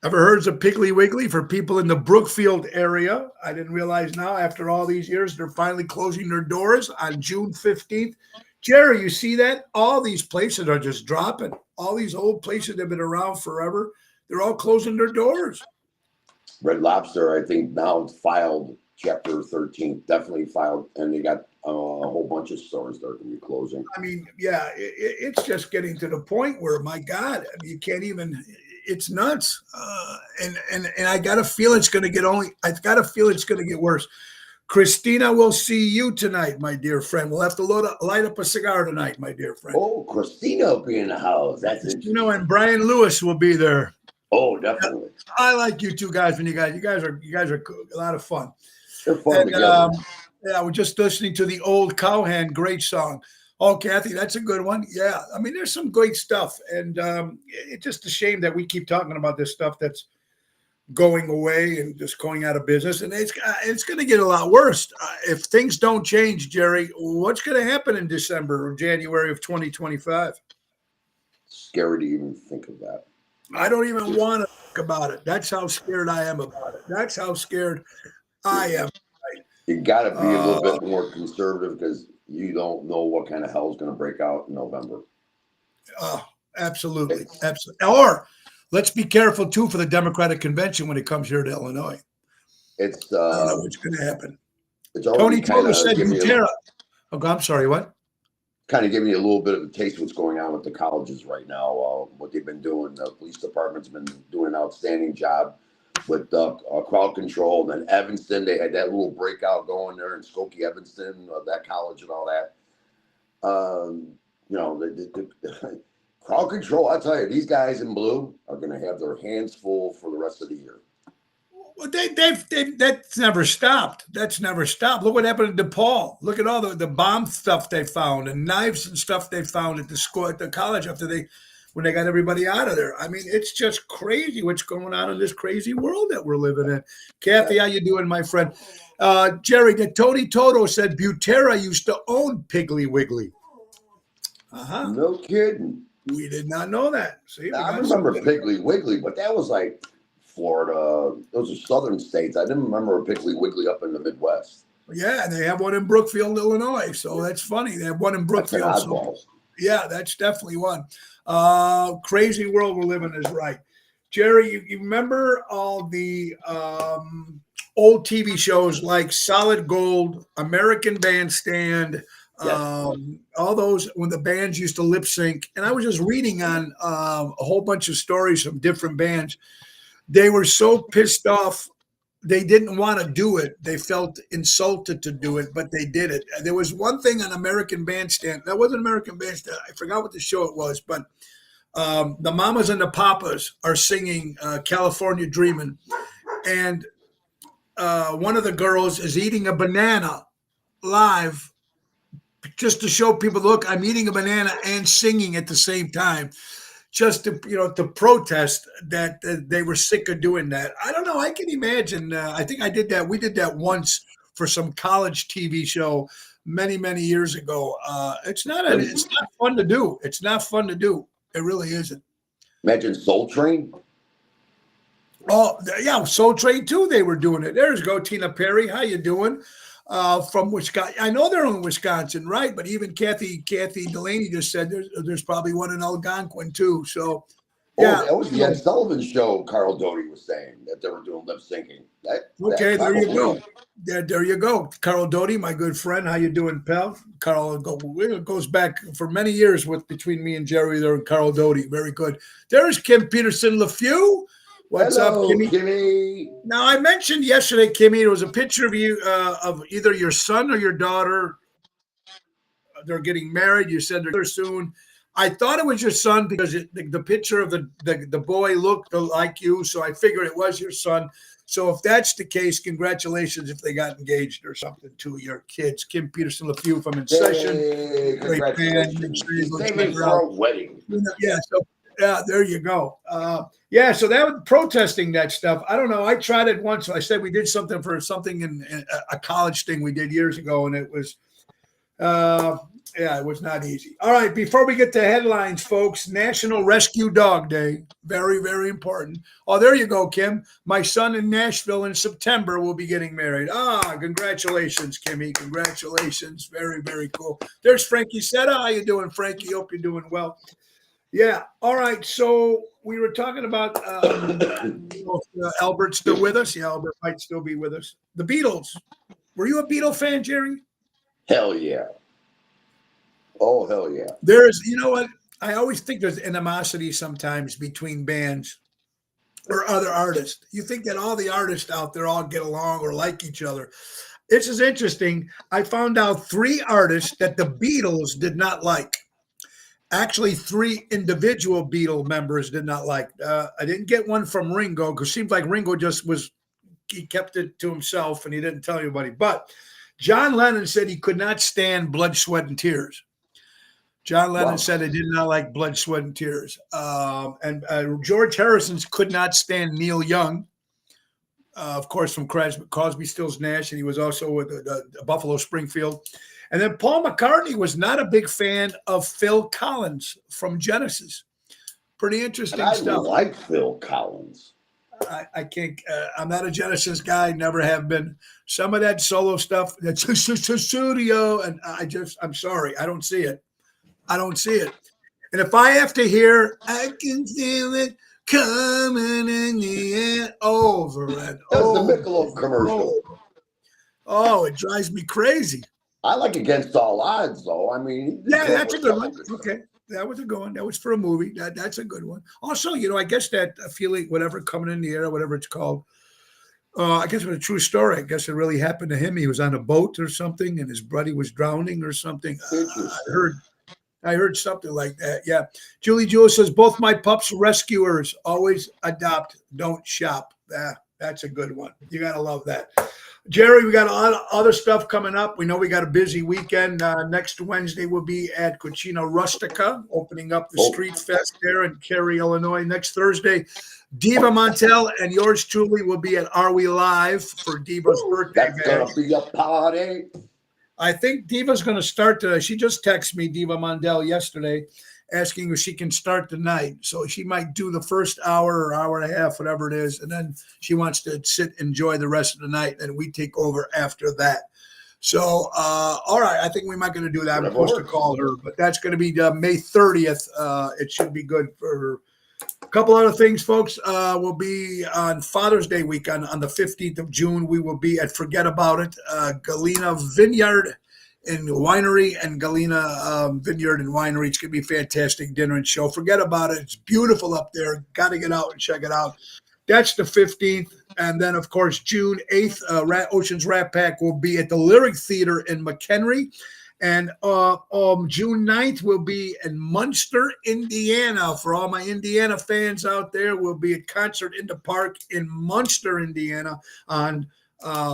S1: Ever heard of Piggly Wiggly for people in the Brookfield area? I didn't realize now, after all these years, they're finally closing their doors on June 15th. Jerry, you see that? All these places are just dropping. All these old places that have been around forever, they're all closing their doors.
S2: Red Lobster, I think, now filed Chapter 13. Definitely filed, and they got a whole bunch of stores that are going to be closing.
S1: I mean, yeah, it's just getting to the point where, my God, I mean, you can't even. It's nuts, and I got a feel it's going to get I've got a feel it's going to get worse. Christina, we'll see you tonight, my dear friend. We'll have to light up a cigar tonight, my dear friend.
S2: Oh, Christina will be in the house. That's interesting.
S1: And Brian Lewis will be there.
S2: Oh, definitely.
S1: I like you two guys. You guys are a lot of fun.
S2: They're fun together.
S1: Yeah, we're just listening to the Old Cowhand, great song. Oh, Kathy, that's a good one. Yeah, I mean, there's some great stuff, and it's just a shame that we keep talking about this stuff that's going away and just going out of business, and it's going to get a lot worse if things don't change. Jerry, what's going to happen in December or January of 2025?
S2: Scary to even think of that.
S1: I don't even want to think about it. That's how scared I am about it. That's how scared I am.
S2: You got to be a little bit more conservative because you don't know what kind of hell is going to break out in November.
S1: Absolutely. Or let's be careful too for the Democratic convention when it comes here to Illinois. I don't know what's going to happen. Tony Toto said Butera. Oh, I'm sorry, what?
S2: Kind of giving you a little bit of a taste of what's going on with the colleges right now, what they've been doing. The police department's been doing an outstanding job with crowd control. And then Evanston, they had that little breakout going there in Skokie, Evanston, that college and all that. The crowd control, I tell you, these guys in blue are going to have their hands full for the rest of the year.
S1: Well, that's never stopped. That's never stopped. Look what happened to DePaul. Look at all the bomb stuff they found and knives and stuff they found at the school, at the college when they got everybody out of there. I mean, it's just crazy what's going on in this crazy world that we're living in. Kathy, how you doing, my friend? Jerry, Tony Toto said Butera used to own Piggly Wiggly.
S2: No kidding.
S1: We did not know that. See,
S2: I remember Piggly Wiggly, but that was like Florida. Those are southern states. I didn't remember a Piggly Wiggly up in the Midwest.
S1: Yeah, and they have one in Brookfield, Illinois. So that's funny. They have one in Brookfield. So, yeah, that's definitely one. Crazy world we're living is right. Jerry, you remember all the old TV shows like Solid Gold, American Bandstand,
S2: Yes.
S1: all those when the bands used to lip sync. And I was just reading on a whole bunch of stories from different bands. They were so pissed off. They didn't want to do it. They felt insulted to do it, but they did it. There was one thing on American Bandstand. That wasn't American Bandstand. I forgot what the show it was, but the Mamas and the Papas are singing California Dreamin'. And one of the girls is eating a banana live just to show people, look, I'm eating a banana and singing at the same time, just to, to protest that they were sick of doing that. I don't know. I can imagine. I think I did that. We did that once for some college TV show many, many years ago. It's not fun to do. It's not fun to do. It really isn't.
S2: Imagine Soul Train.
S1: Oh, yeah, Soul Train too. They were doing it. There's go Tina Perry. How you doing? From Wisconsin. I know they're in Wisconsin, right? But even Kathy Delaney just said there's probably one in Algonquin too. So, yeah.
S2: Oh, that was the Ed Sullivan show. Carl Doty was saying that they were doing lip syncing.
S1: Okay, there you go. There you go. Carl Doty, my good friend. How you doing, pal? Carl goes back for many years between me and Jerry there and Carl Doty. Very good. There's Kim Peterson LeFew. What's
S2: Hello,
S1: up, Kimmy?
S2: Kimmy?
S1: Now, I mentioned yesterday, Kimmy, there was a picture of you, of either your son or your daughter. They're getting married. You said they're soon. I thought it was your son because the picture of the boy looked like you, so I figured it was your son. So if that's the case, congratulations if they got engaged or something to your kids. Kim Peterson LeFew from In Session.
S2: Hey,
S1: Great band.
S2: congratulations. Saving for a wedding.
S1: Yeah, so there you go. So that was protesting that stuff. I don't know. I tried it once. I said we did something for something in a college thing we did years ago, and it was, it was not easy. All right, before we get to headlines, folks, National Rescue Dog Day. Very, very important. Oh, there you go, Kim. My son in Nashville in September will be getting married. Congratulations, Kimmy. Congratulations. Very, very cool. There's Frankie Setta. How you doing, Frankie? Hope you're doing well. Yeah. All right. So we were talking about Albert's still with us. Yeah, Albert might still be with us. The Beatles. Were you a Beatle fan, Jerry?
S2: Hell yeah. Oh, hell yeah.
S1: There's, you know what? I always think there's animosity sometimes between bands or other artists. You think that all the artists out there all get along or like each other. This is interesting. I found out 3 artists that the Beatles did not like. Actually, 3 individual Beatle members did not like. I didn't get one from Ringo because it seems like Ringo he kept it to himself and he didn't tell anybody. But John Lennon said he could not stand Blood, Sweat, and Tears. John Lennon said he did not like Blood, Sweat, and Tears. And George Harrison could not stand Neil Young, of course, from Crosby, Stills, Nash, and he was also with Buffalo Springfield. And then Paul McCartney was not a big fan of Phil Collins from Genesis. Pretty interesting stuff.
S2: I like Phil Collins.
S1: I can't. I'm not a Genesis guy. Never have been. Some of that solo stuff, that's studio, and I'm sorry, I don't see it. I don't see it. And if I have to hear, I can feel it coming in the air over and
S2: That's
S1: over.
S2: the Michelob commercial.
S1: Oh, it drives me crazy.
S2: I like Against All Odds, though. I mean,
S1: Yeah, that's a good one. Okay. That was a good one. That was for a movie. That's a good one. Also, I guess that feeling, whatever, coming in the air, whatever it's called, I guess it was a true story. I guess it really happened to him. He was on a boat or something, and his buddy was drowning or something. I heard something like that. Yeah. Julie Jewell says, both my pups rescuers. Always adopt, don't shop. That's a good one. You got to love that. Jerry, we got a lot of other stuff coming up. We know we got a busy weekend. Next Wednesday, we'll be at Cucina Rustica, opening up the Street Fest there in Cary, Illinois. Next Thursday, Diva Montel and yours truly will be at Are We Live for Diva's birthday.
S2: That's going to be a party.
S1: I think Diva's going to start. She just texted me, Diva Mondell, yesterday, asking if she can start tonight. So she might do the first hour or hour and a half, whatever it is. And then she wants to enjoy the rest of the night. And we take over after that. So, all right. I think we might going to do that. I'm supposed to call her, but that's going to be May 30th. It should be good for her. A couple other things, folks. We'll be on Father's Day weekend on the 15th of June. We will be at Forget About It, Galena Vineyard and Winery, and Galena Vineyard and Winery. It's going to be a fantastic dinner and show. Forget about it. It's beautiful up there. Got to get out and check it out. That's the 15th. And then, of course, June 8th, Oceans Rat Pack will be at the Lyric Theater in McHenry. And June 9th will be in Munster, Indiana. For all my Indiana fans out there, we'll be at Concert in the Park in Munster, Indiana on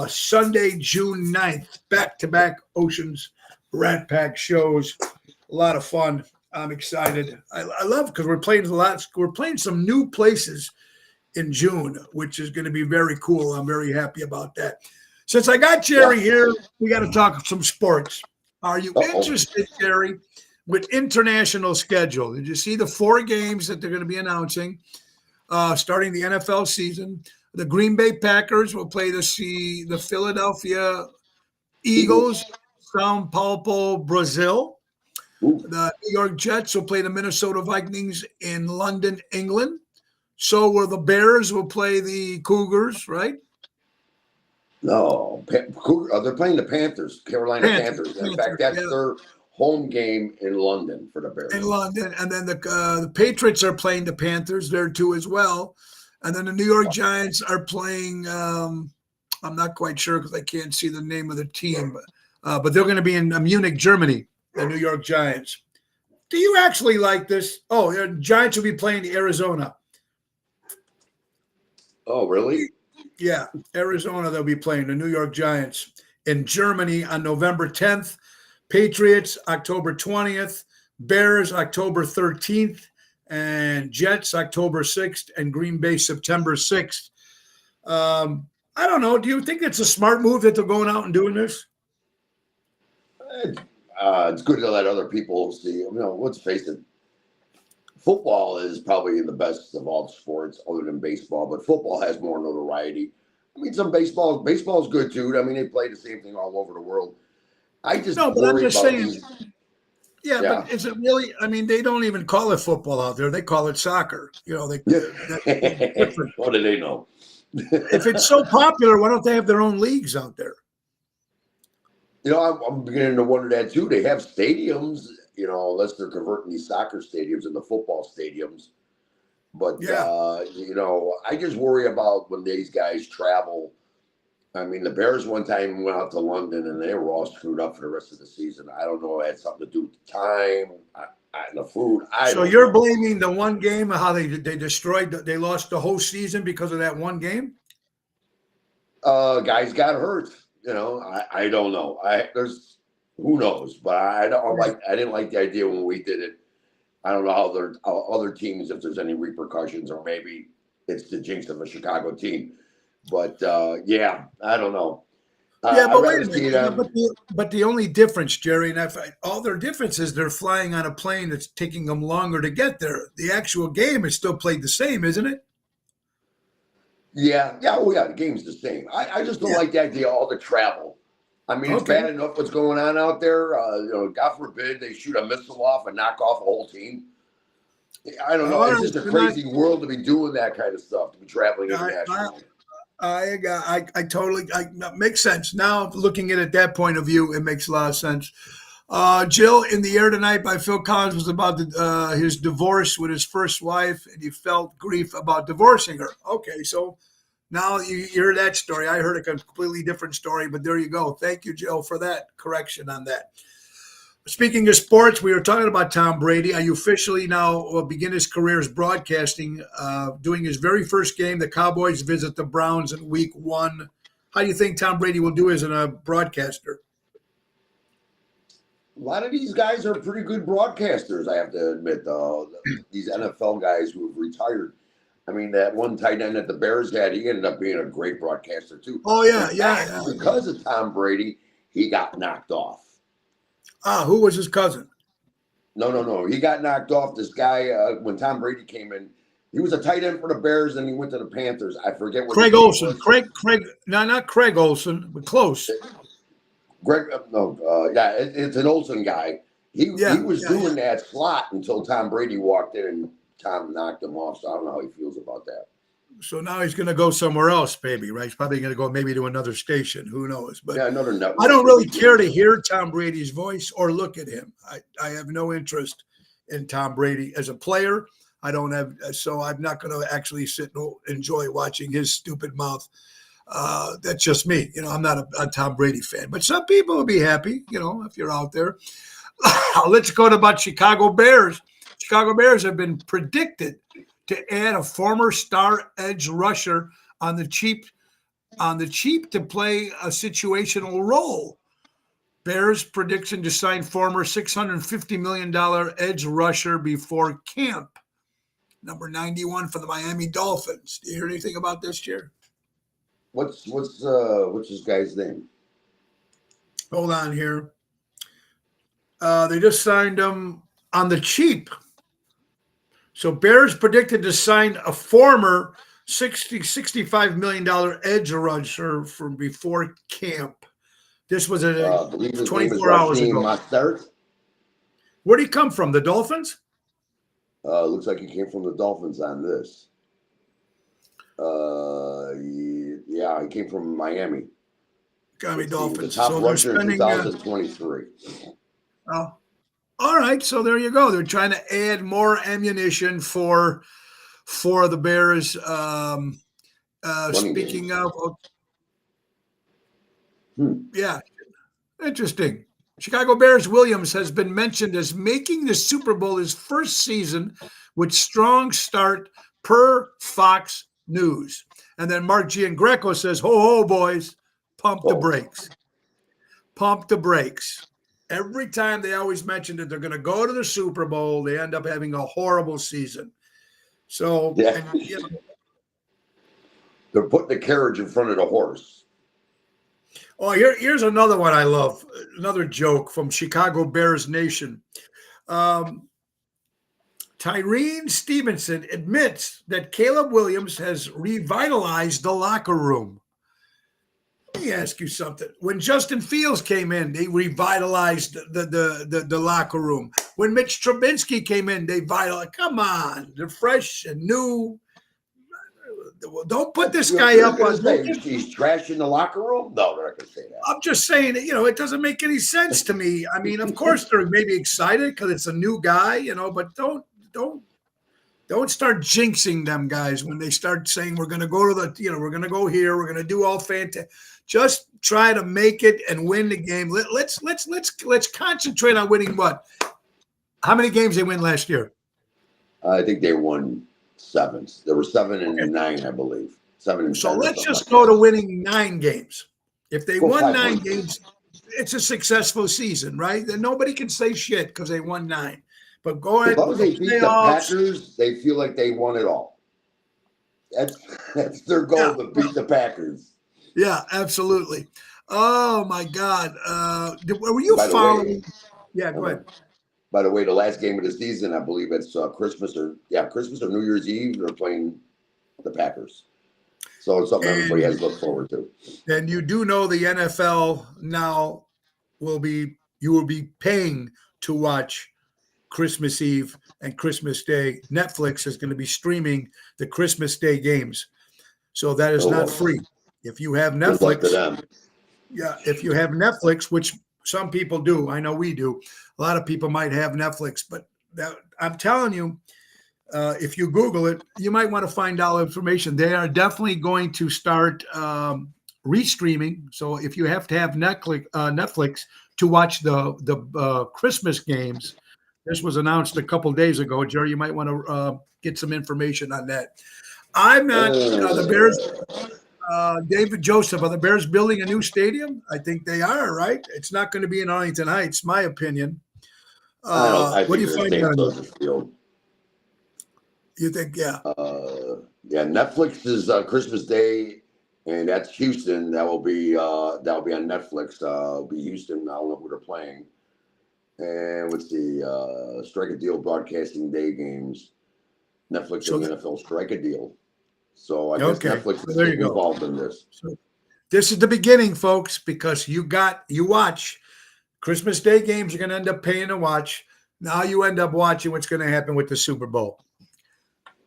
S1: Sunday, June 9th. Back-to-back Oceans Rat Pack shows. A lot of fun. I'm excited. I love because we're playing a lot. We're playing some new places in June, which is going to be very cool. I'm very happy about that. Since I got Jerry here, we got to talk some sports. Are you interested, Jerry, with international schedule? Did you see the 4 games that they're going to be announcing starting the NFL season? The Green Bay Packers will play the Philadelphia Eagles, São Paulo, Brazil. The New York Jets will play the Minnesota Vikings in London, England. So will the Bears will play the Cougars, right?
S2: No, they're playing the Panthers, Carolina Panthers. In fact, that's their home game in London for the Bears.
S1: In London, and then the Patriots are playing the Panthers there too as well, and then the New York Giants are playing. I'm not quite sure because I can't see the name of the team, but they're going to be in Munich, Germany. The New York Giants. Do you actually like this? Oh, the Giants will be playing Arizona.
S2: Oh, really?
S1: Yeah, Arizona, they'll be playing the New York Giants in Germany on November 10th, Patriots October 20th, Bears October 13th, and Jets October 6th, and Green Bay September 6th. I don't know. Do you think it's a smart move that they're going out and doing this?
S2: It's good to let other people see. Let's face it. Football is probably the best of all sports other than baseball, but football has more notoriety. I mean, some baseball is good too. I mean, they play the same thing all over the world. I'm just saying.
S1: But is it really? I mean, they don't even call it football out there. They call it soccer.
S2: What do they know?
S1: If it's so popular, why don't they have their own leagues out there?
S2: I'm beginning to wonder that too. They have stadiums. Unless they're converting these soccer stadiums into football stadiums. But, I just worry about when these guys travel. I mean, the Bears one time went out to London and they were all screwed up for the rest of the season. I don't know. It had something to do with the time and the food.
S1: So you're blaming the one game, how they lost the whole season because of that one game?
S2: Guys got hurt. I don't know. Who knows? But I didn't like the idea when we did it. I don't know how other teams, if there's any repercussions, or maybe it's the jinx of a Chicago team. But I don't know.
S1: But wait a minute. But the only difference, Jerry, and all their difference is they're flying on a plane that's taking them longer to get there. The actual game is still played the same, isn't it?
S2: Yeah. The game's the same. I just don't like the idea of all the travel. I mean, it's bad enough what's going on out there. God forbid they shoot a missile off and knock off a whole team. I don't know. It's just a crazy world to be doing that kind of stuff, to be traveling internationally.
S1: I totally makes sense. Now, looking at it that point of view, it makes a lot of sense. Jill, in the air tonight by Phil Collins was about his divorce with his first wife, and he felt grief about divorcing her. Okay, so now you hear that story. I heard a completely different story, but there you go. Thank you, Jill, for that correction on that. Speaking of sports, we were talking about Tom Brady. Are you officially now begin his career as broadcasting, doing his very first game? The Cowboys visit the Browns in week 1. How do you think Tom Brady will do as a broadcaster?
S2: A lot of these guys are pretty good broadcasters, I have to admit, though. These NFL guys who have retired. I mean, that one tight end that the Bears had, he ended up being a great broadcaster, too.
S1: Oh, yeah.
S2: Because of Tom Brady, he got knocked off.
S1: Who was his cousin?
S2: No. He got knocked off. This guy, when Tom Brady came in, he was a tight end for the Bears, and he went to the Panthers. I forget what
S1: Craig Olsen. Not Craig Olsen, but close.
S2: It's an Olsen guy. He was doing that slot until Tom Brady walked in and Tom knocked him off. So I don't know how he feels about that.
S1: So now he's going to go somewhere else, baby, right? He's probably going to go maybe to another station. Who knows? But
S2: Yeah, another network.
S1: I don't really care to hear Tom Brady's voice or look at him. I have no interest in Tom Brady as a player. I don't have, so I'm not going to actually sit and enjoy watching his stupid mouth. That's just me. I'm not a Tom Brady fan, but some people will be happy, if you're out there. Let's go to about Chicago Bears. Chicago Bears have been predicted to add a former star edge rusher on the cheap to play a situational role. Bears prediction to sign former $650 million edge rusher before camp. Number 91 for the Miami Dolphins. Do you hear anything about this, Jerry?
S2: What's this guy's name?
S1: Hold on here. They just signed him on the cheap. So Bears predicted to sign a former $65 million edge rusher from before camp. This was 24 hours ago.
S2: Mostert.
S1: Where'd he come from? The Dolphins?
S2: Looks like he came from the Dolphins on this. Yeah, he came from Miami.
S1: Miami Dolphins.
S2: The top
S1: so
S2: rusher in 2023.
S1: Oh, all right. So there you go. They're trying to add more ammunition for the Bears. Speaking of, yeah, interesting. Chicago Bears Williams has been mentioned as making the Super Bowl his first season with strong start per Fox News. And then Mark Giangreco says, ho, ho, boys, pump the brakes. Pump the brakes. Every time they always mention that they're going to go to the Super Bowl, they end up having a horrible season. So,
S2: yeah. They're putting the carriage in front of the horse.
S1: Oh, here's another one I love. Another joke from Chicago Bears Nation. Tyreen Stevenson admits that Caleb Williams has revitalized the locker room. Let me ask you something. When Justin Fields came in, they revitalized the locker room. When Mitch Trubisky came in, they vitalized. Come on, they're fresh and new. Don't put this guy up on.
S2: He's trashing the locker room. No, they're not going to say that.
S1: I'm just saying that it doesn't make any sense to me. I mean, of course they're maybe excited because it's a new guy, but don't start jinxing them guys when they start saying we're going to go to we're going to go here, we're going to do all fantastic. Just try to make it and win the game. Let's concentrate on winning what? How many games they win last year?
S2: I think they won 7. There were 7 and 9, I believe. 7 and 10.
S1: So let's just go to winning 9 games. If they won 9 games, it's a successful season, right? Then nobody can say shit because they won 9. But go ahead.
S2: As long as they beat the Packers, they feel like they won it all. That's their goal, to beat the Packers.
S1: Yeah, absolutely. Oh my God! Were you following? Yeah, go ahead.
S2: By the way, the last game of the season, I believe it's Christmas or New Year's Eve. They're playing the Packers, so it's something everybody has to look forward to.
S1: And you do know the NFL now you will be paying to watch Christmas Eve and Christmas Day. Netflix is going to be streaming the Christmas Day games, so that is not free. If you have Netflix, if you have Netflix, which some people do, I know we do. A lot of people might have Netflix, but I'm telling you, if you Google it, you might want to find out information. They are definitely going to start restreaming. So if you have to have Netflix to watch the Christmas games, this was announced a couple days ago. Jerry, you might want to get some information on that. I'm not the Bears. David Joseph, are the Bears building a new stadium? I think they are, right? It's not going to be in Arlington Heights, my opinion. What do you find on that? You think, yeah.
S2: Netflix is Christmas Day, and that's Houston. That'll be on Netflix. It'll be Houston. I don't know who they're playing. And let's see, Strike a Deal Broadcasting Day games. Netflix and the NFL strike a deal. So I guess Netflix is involved in this.
S1: So this is the beginning, folks, because you watch Christmas Day games. You're going to end up paying to watch. Now you end up watching what's going to happen with the Super Bowl.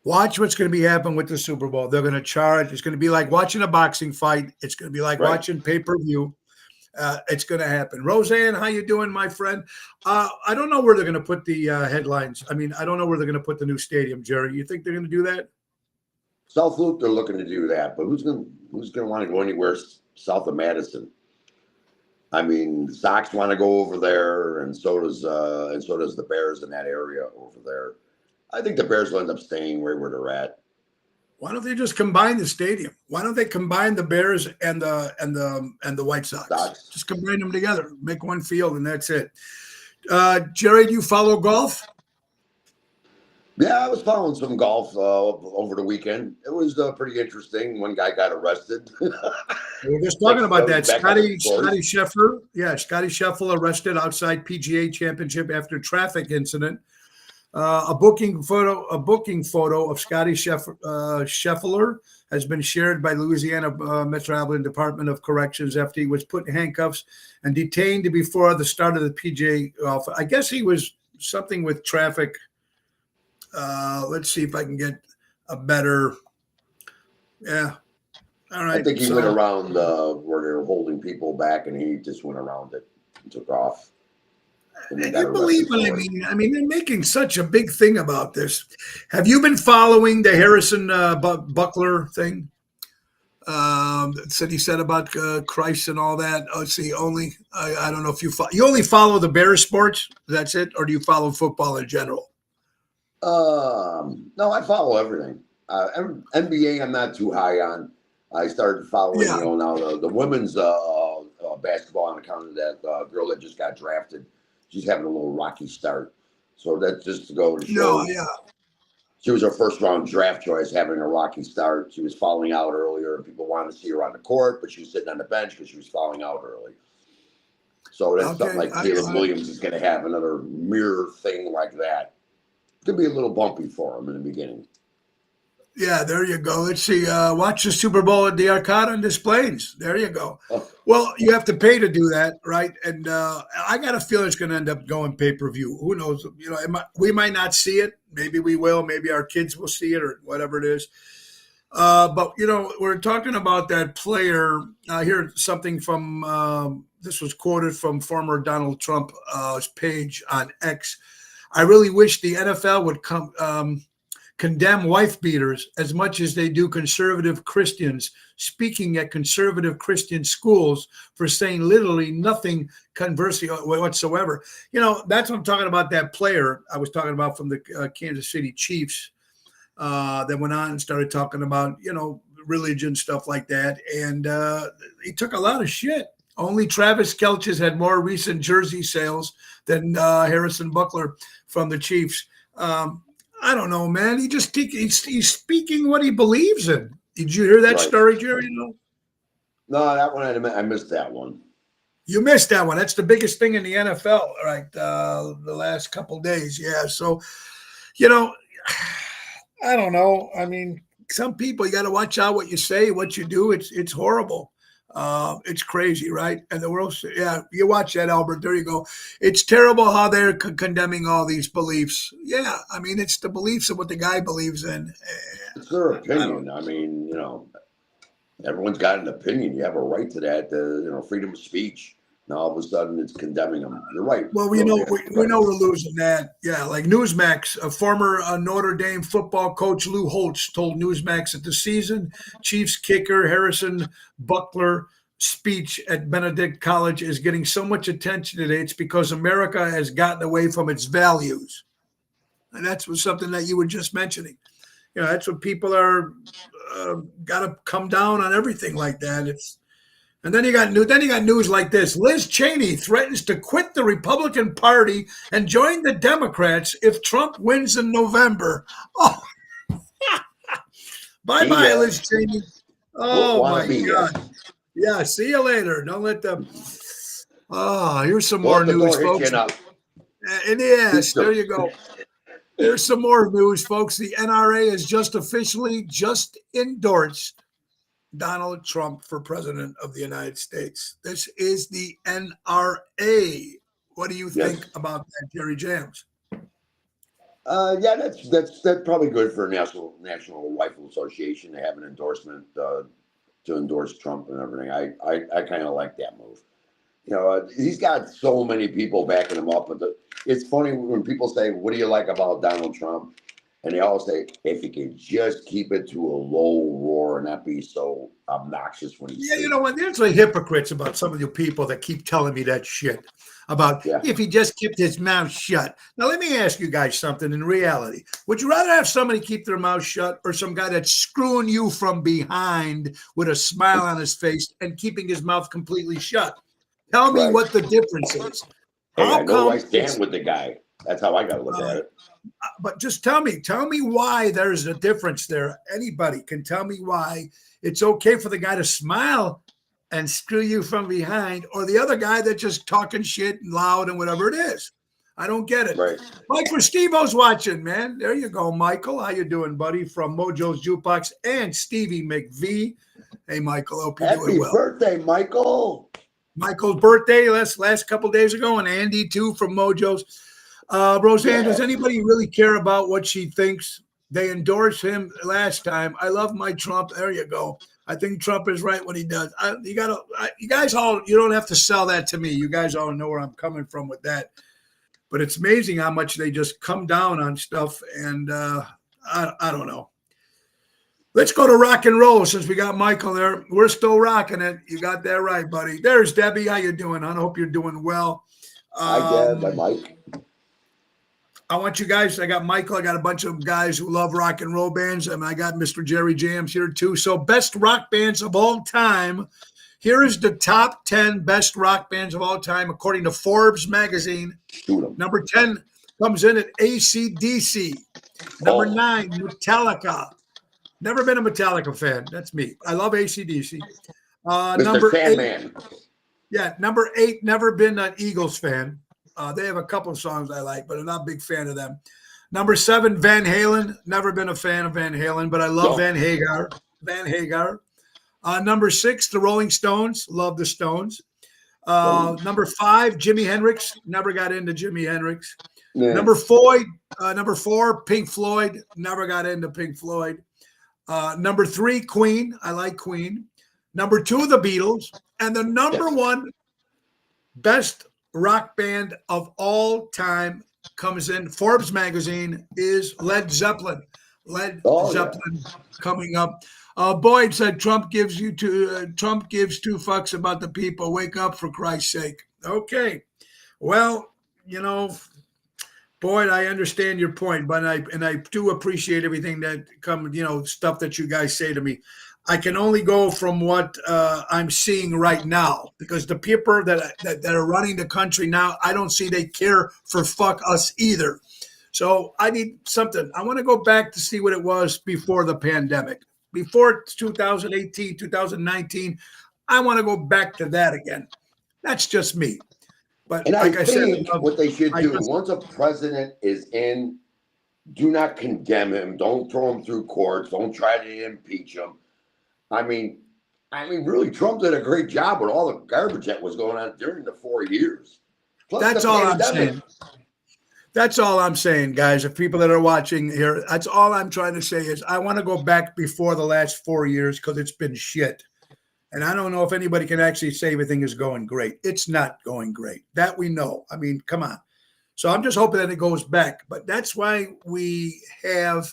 S1: Watch what's going to be happening with the Super Bowl. They're going to charge. It's going to be like watching a boxing fight. It's going to be like
S2: Right.
S1: watching pay-per-view. It's going to happen. Roseanne, how you doing, my friend? I don't know where they're going to put the headlines. I mean, I don't know where they're going to put the new stadium, Jerry. You think they're going to do that?
S2: South Loop, they're looking to do that, but who's gonna want to go anywhere south of Madison? I mean, the Sox want to go over there, and so does the Bears in that area over there. I think the Bears will end up staying right where they're at.
S1: Why don't they just combine the stadium? Why don't they combine the Bears and the White Sox? Just combine them together, make one field, and that's it. Jerry, do you follow golf?
S2: Yeah, I was following some golf over the weekend. It was pretty interesting. One guy got arrested.
S1: We're just talking about that. Scotty Scheffler. Yeah, Scotty Scheffler arrested outside PGA Championship after traffic incident. A booking photo of Scotty Scheffler has been shared by Louisiana Metropolitan Department of Corrections after he was put in handcuffs and detained before the start of the PGA. I guess he was something with traffic. Let's see if I can get a better. Yeah. All right.
S2: I think he went around where they were holding people back, and he just went around it and took off.
S1: You believe what I mean? I mean, they're making such a big thing about this. Have you been following the Harrison Buckler thing? That he said about Christ and all that. Oh, see, I don't know if you only follow the Bears sports. That's it, or do you follow football in general?
S2: No, I follow everything. NBA, I'm not too high on. I started following, now the women's basketball on account of that girl that just got drafted. She's having a little rocky start. So that's just to go to show. She was her first round draft choice, having a rocky start. She was falling out earlier, and people wanted to see her on the court, but she was sitting on the bench because she was falling out early. So that's something like Caleb Williams is going to have another mirror thing like that. It's going to be a little bumpy for him in the beginning.
S1: Yeah, there you go. Let's see. Watch the Super Bowl at the Arcada and Displays. There you go.
S2: Oh.
S1: Well, you have to pay to do that, right? And I got a feeling it's going to end up going pay-per-view. Who knows? We might not see it. Maybe we will. Maybe our kids will see it or whatever it is. But, we're talking about that player. I hear something from this was quoted from former Donald Trump's page on X. I really wish the NFL would condemn wife beaters as much as they do conservative Christians speaking at conservative Christian schools for saying literally nothing controversial whatsoever. That's what I'm talking about. That player I was talking about from the Kansas City Chiefs that went on and started talking about, religion, stuff like that. And he took a lot of shit. Only Travis Kelce has had more recent jersey sales than Harrison Buckler from the Chiefs. I don't know, man. He's speaking what he believes in. Did you hear that story, Jerry?
S2: No, that one I missed that one.
S1: You missed that one. That's the biggest thing in the NFL, right? The last couple of days, yeah. So, I don't know. I mean, some people, you got to watch out what you say, what you do. It's horrible. It's crazy, right? And the world, you watch that, Albert. There you go. It's terrible how they're condemning all these beliefs. Yeah, I mean, it's the beliefs of what the guy believes in.
S2: It's their opinion. I mean, everyone's got an opinion. You have a right to that. Freedom of speech. Now all of a sudden it's condemning them. You're right.
S1: Well, we know we're losing that. Yeah, like Newsmax, a former Notre Dame football coach Lou Holtz told Newsmax that the season Chiefs kicker Harrison Buckler speech at Benedict College is getting so much attention today. It's because America has gotten away from its values, and that's something that you were just mentioning. That's what people are got to come down on everything like that. And then you got news like this. Liz Cheney threatens to quit the Republican Party and join the Democrats if Trump wins in November. Oh, bye-bye, Liz Cheney. Oh, my God. Yeah, see you later. Don't let them. Oh, here's some more news, folks. And yes, there you go. There's some more news, folks. The NRA has just officially endorsed Donald Trump for president of the United States. This is the NRA. What do you think about that, Jerry Jams?
S2: Yeah, that's probably good for National Rifle Association to have an endorsement to endorse Trump and everything. I kind of like that move. He's got so many people backing him up. But it's funny when people say, "What do you like about Donald Trump?" And they all say, "If he can just keep it to a low roar and not be so obnoxious when he
S1: Yeah, you
S2: speaks."
S1: know what? There's like hypocrites about some of you people that keep telling me that shit about
S2: Yeah,
S1: if he just kept his mouth shut. Now, let me ask you guys something in reality. Would you rather have somebody keep their mouth shut or some guy that's screwing you from behind with a smile on his face and keeping his mouth completely shut? Tell me
S2: right.
S1: what the difference is.
S2: Hey, I
S1: How
S2: know I
S1: come
S2: stand
S1: it's,
S2: with the guy. That's how I got to look
S1: uh,
S2: at it.
S1: but just tell me why there's a difference there. Anybody can tell me why it's okay for the guy to smile and screw you from behind, or the other guy that's just talking shit and loud and whatever it is. I don't get it.
S2: Right.
S1: Michael Stevo's watching, man. There you go, Michael. How you doing, buddy? From Mojo's Jukebox and Stevie McVie. Hey, Michael. Hope you're doing
S2: Happy
S1: well.
S2: birthday, Michael.
S1: Michael's birthday last couple days ago, and Andy too from Mojo's. Roseanne,
S2: Yeah.
S1: does anybody really care about what she thinks? They endorsed him last time. I love my Trump. There you go. I think Trump is right what he does. You guys all, you don't have to sell that to me. You guys all know where I'm coming from with that. But it's amazing how much they just come down on stuff, and I don't know. Let's go to rock and roll since we got Michael there. We're still rocking it. You got that right, buddy. There's Debbie. How you doing? I hope you're doing well.
S2: Hi, Deb. Hi,
S1: Um,
S2: Mike.
S1: I want you guys. I got Michael. I got a bunch of guys who love rock and roll bands, and I got Mr. Jerry Jams here too. So, best rock bands of all time. Here is the top 10 best rock bands of all time, according to Forbes magazine.
S2: Shoot him.
S1: Number 10 comes in at AC/DC. Number
S2: Oh,
S1: 9, Metallica. Never been a Metallica fan. That's me. I love AC/DC.
S2: Mr.
S1: Number 8,
S2: Sandman.
S1: yeah, number 8, never been an Eagles fan. They have a couple of songs I like, but I'm not a big fan of them. Number 7, Van Halen. Never been a fan of Van Halen, but I love
S2: No.
S1: Van Hagar. Van Hagar. Number 6, the Rolling Stones. Love the Stones. Number 5, Jimi Hendrix. Never got into Jimi Hendrix.
S2: Yeah.
S1: Number 4, Pink Floyd. Never got into Pink Floyd. Number 3, Queen. I like Queen. Number 2, the Beatles. And the number 1 best rock band of all time comes in Forbes magazine is Led Zeppelin. Led Zeppelin coming up. Boyd said Trump gives two fucks about the people. Wake up, for Christ's sake. Okay. Well, Boyd, I understand your point, but I do appreciate everything that stuff that you guys say to me. I can only go from what I'm seeing right now, because the people that are running the country now, I don't see they care for fuck us either. So I need something. I want to go back to see what it was before the pandemic, before 2018, 2019. I want to go back to that again. That's just me. But
S2: And
S1: like
S2: I think
S1: said,
S2: what they should do, once a president is in, do not condemn him. Don't throw him through courts. Don't try to impeach him. I mean, really, Trump did a great job with all the garbage that was going on during the 4 years. Plus
S1: that's all I'm saying. That's all I'm saying, guys. If people that are watching here, that's all I'm trying to say is I want to go back before the last 4 years, because it's been shit. And I don't know if anybody can actually say everything is going great. It's not going great. That we know. I mean, come on. So I'm just hoping that it goes back. But that's why we have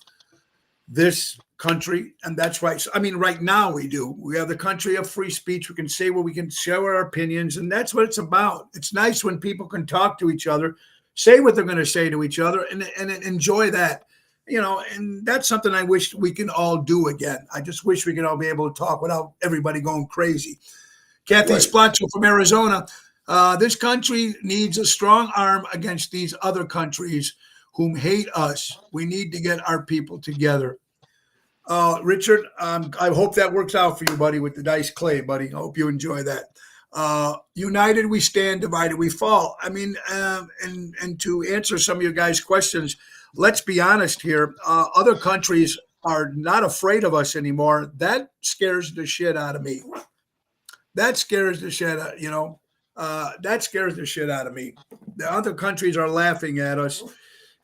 S1: this country. And that's why, right now we do. We have the country of free speech. We can say what we can, share our opinions. And that's what it's about. It's nice when people can talk to each other, say what they're going to say to each other, and enjoy that. And that's something I wish we can all do again. I just wish we could all be able to talk without everybody going crazy. Kathy Splotcho from Arizona. This country needs a strong arm against these other countries whom hate us. We need to get our people together. Richard, I hope that works out for you, buddy, with the Dice Clay, buddy. I hope you enjoy that. United we stand, divided we fall. And to answer some of your guys' questions, let's be honest here. Other countries are not afraid of us anymore. That scares the shit out of me. That scares the shit out, that scares the shit out of me. The other countries are laughing at us.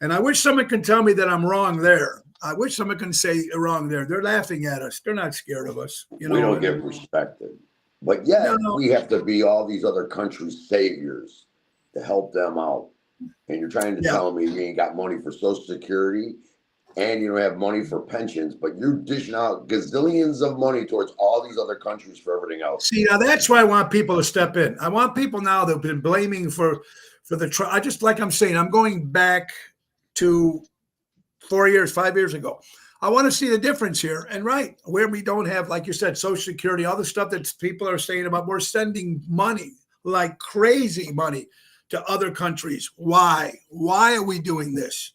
S1: And I wish someone can tell me that I'm wrong there. I wish someone can say wrong there. They're laughing at us. They're not scared of us. You know,
S2: We don't get respected. But yet,
S1: No.
S2: we have to be all these other countries' saviors to help them out. And you're trying to
S1: Yeah.
S2: tell me you ain't got money for Social Security and you don't have money for pensions, but you're dishing out gazillions of money towards all these other countries for everything else.
S1: See, now that's why I want people to step in. I want people now that have been blaming for the. I just like I'm saying, I'm going back to 4 years, 5 years ago. I want to see the difference here. And right where we don't have, like you said, Social Security, all the stuff that people are saying about we're sending money like crazy money to other countries. Why? Why are we doing this?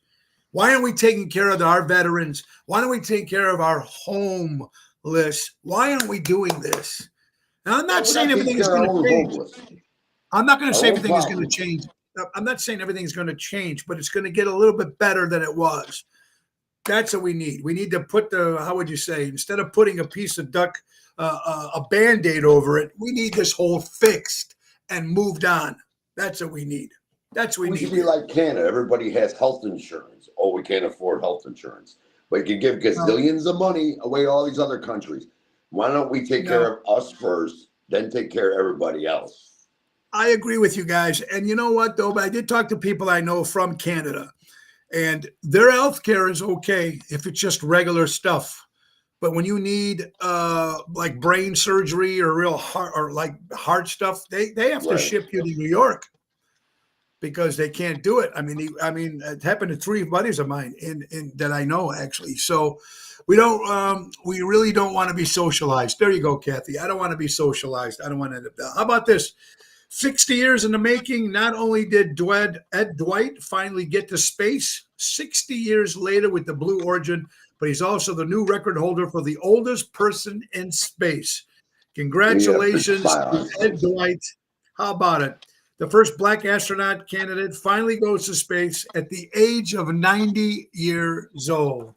S1: Why aren't we taking care of our veterans? Why don't we take care of our homeless? Why aren't we doing this? Now, I'm not saying everything is going to change. I'm not going to say everything is going to change. I'm not saying everything's going to change, but it's going to get a little bit better than it was. That's what we need. We need to put how would you say, instead of putting a piece of duck, a Band-Aid over it, we need this whole fixed and moved on. That's what we need. That's what we need.
S2: We should be like Canada. Everybody has health insurance. Oh, we can't afford health insurance. But you can give gazillions of money away to all these other countries. Why don't we take care of us first, then take care of everybody else?
S1: I agree with you guys. And you know what, though? But I did talk to people I know from Canada, and their health care is okay if it's just regular stuff. But when you need like brain surgery or real heart or like heart stuff, they have to ship you to New York because they can't do it. I mean, it happened to 3 buddies of mine in that I know actually. So we really don't want to be socialized. There you go, Kathy. I don't want to be socialized. I don't want to end up there. How about this? 60 years in the making. Not only did Ed Dwight finally get to space 60 years later with the Blue Origin, but he's also the new record holder for the oldest person in space. Congratulations to Ed Dwight. How about it? The first black astronaut candidate finally goes to space at the age of 90 years old.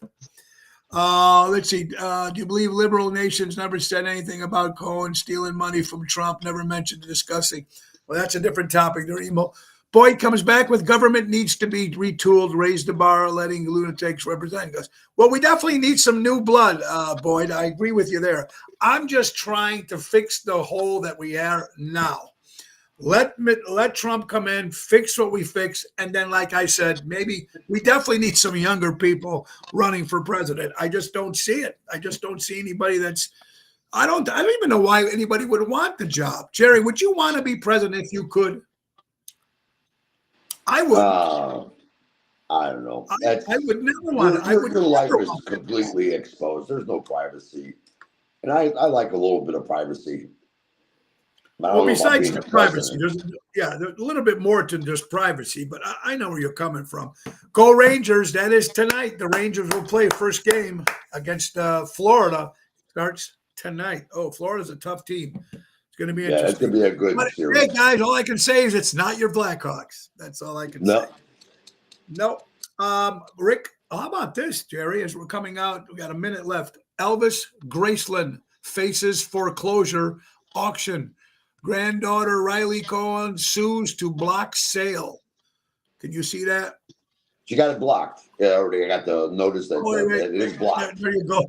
S1: Let's see. Do you believe liberal nations never said anything about Cohen stealing money from Trump? Never mentioned discussing. Well, that's a different topic. They're emo. Boyd comes back with government needs to be retooled, raise the bar, letting lunatics represent us. Well, we definitely need some new blood, Boyd. I agree with you there. I'm just trying to fix the hole that we are now. Let Trump come in, fix what we fix, and then, like I said, maybe we definitely need some younger people running for president. I just don't see it. I just don't see anybody that's. I don't even know why anybody would want the job. Jerry, would you want to be president if you could? I would.
S2: I don't know.
S1: I would never want it.
S2: Your life is completely exposed. There's no privacy, and I like a little bit of privacy.
S1: Well, besides the privacy, there's a little bit more to just privacy, but I know where you're coming from. Go Rangers. That is tonight. The Rangers will play first game against Florida. Starts tonight. Oh, Florida's a tough team. It's going to be interesting.
S2: It's going to be a good series.
S1: Hey, guys, all I can say is it's not your Blackhawks. That's all I can say. No. Rick, how about this, Jerry? As we're coming out, we got a minute left. Elvis Graceland faces foreclosure auction. Granddaughter Riley Cohen sues to block sale. Can you see that?
S2: She got it blocked. Yeah, I already got the notice that it is blocked.
S1: There you go.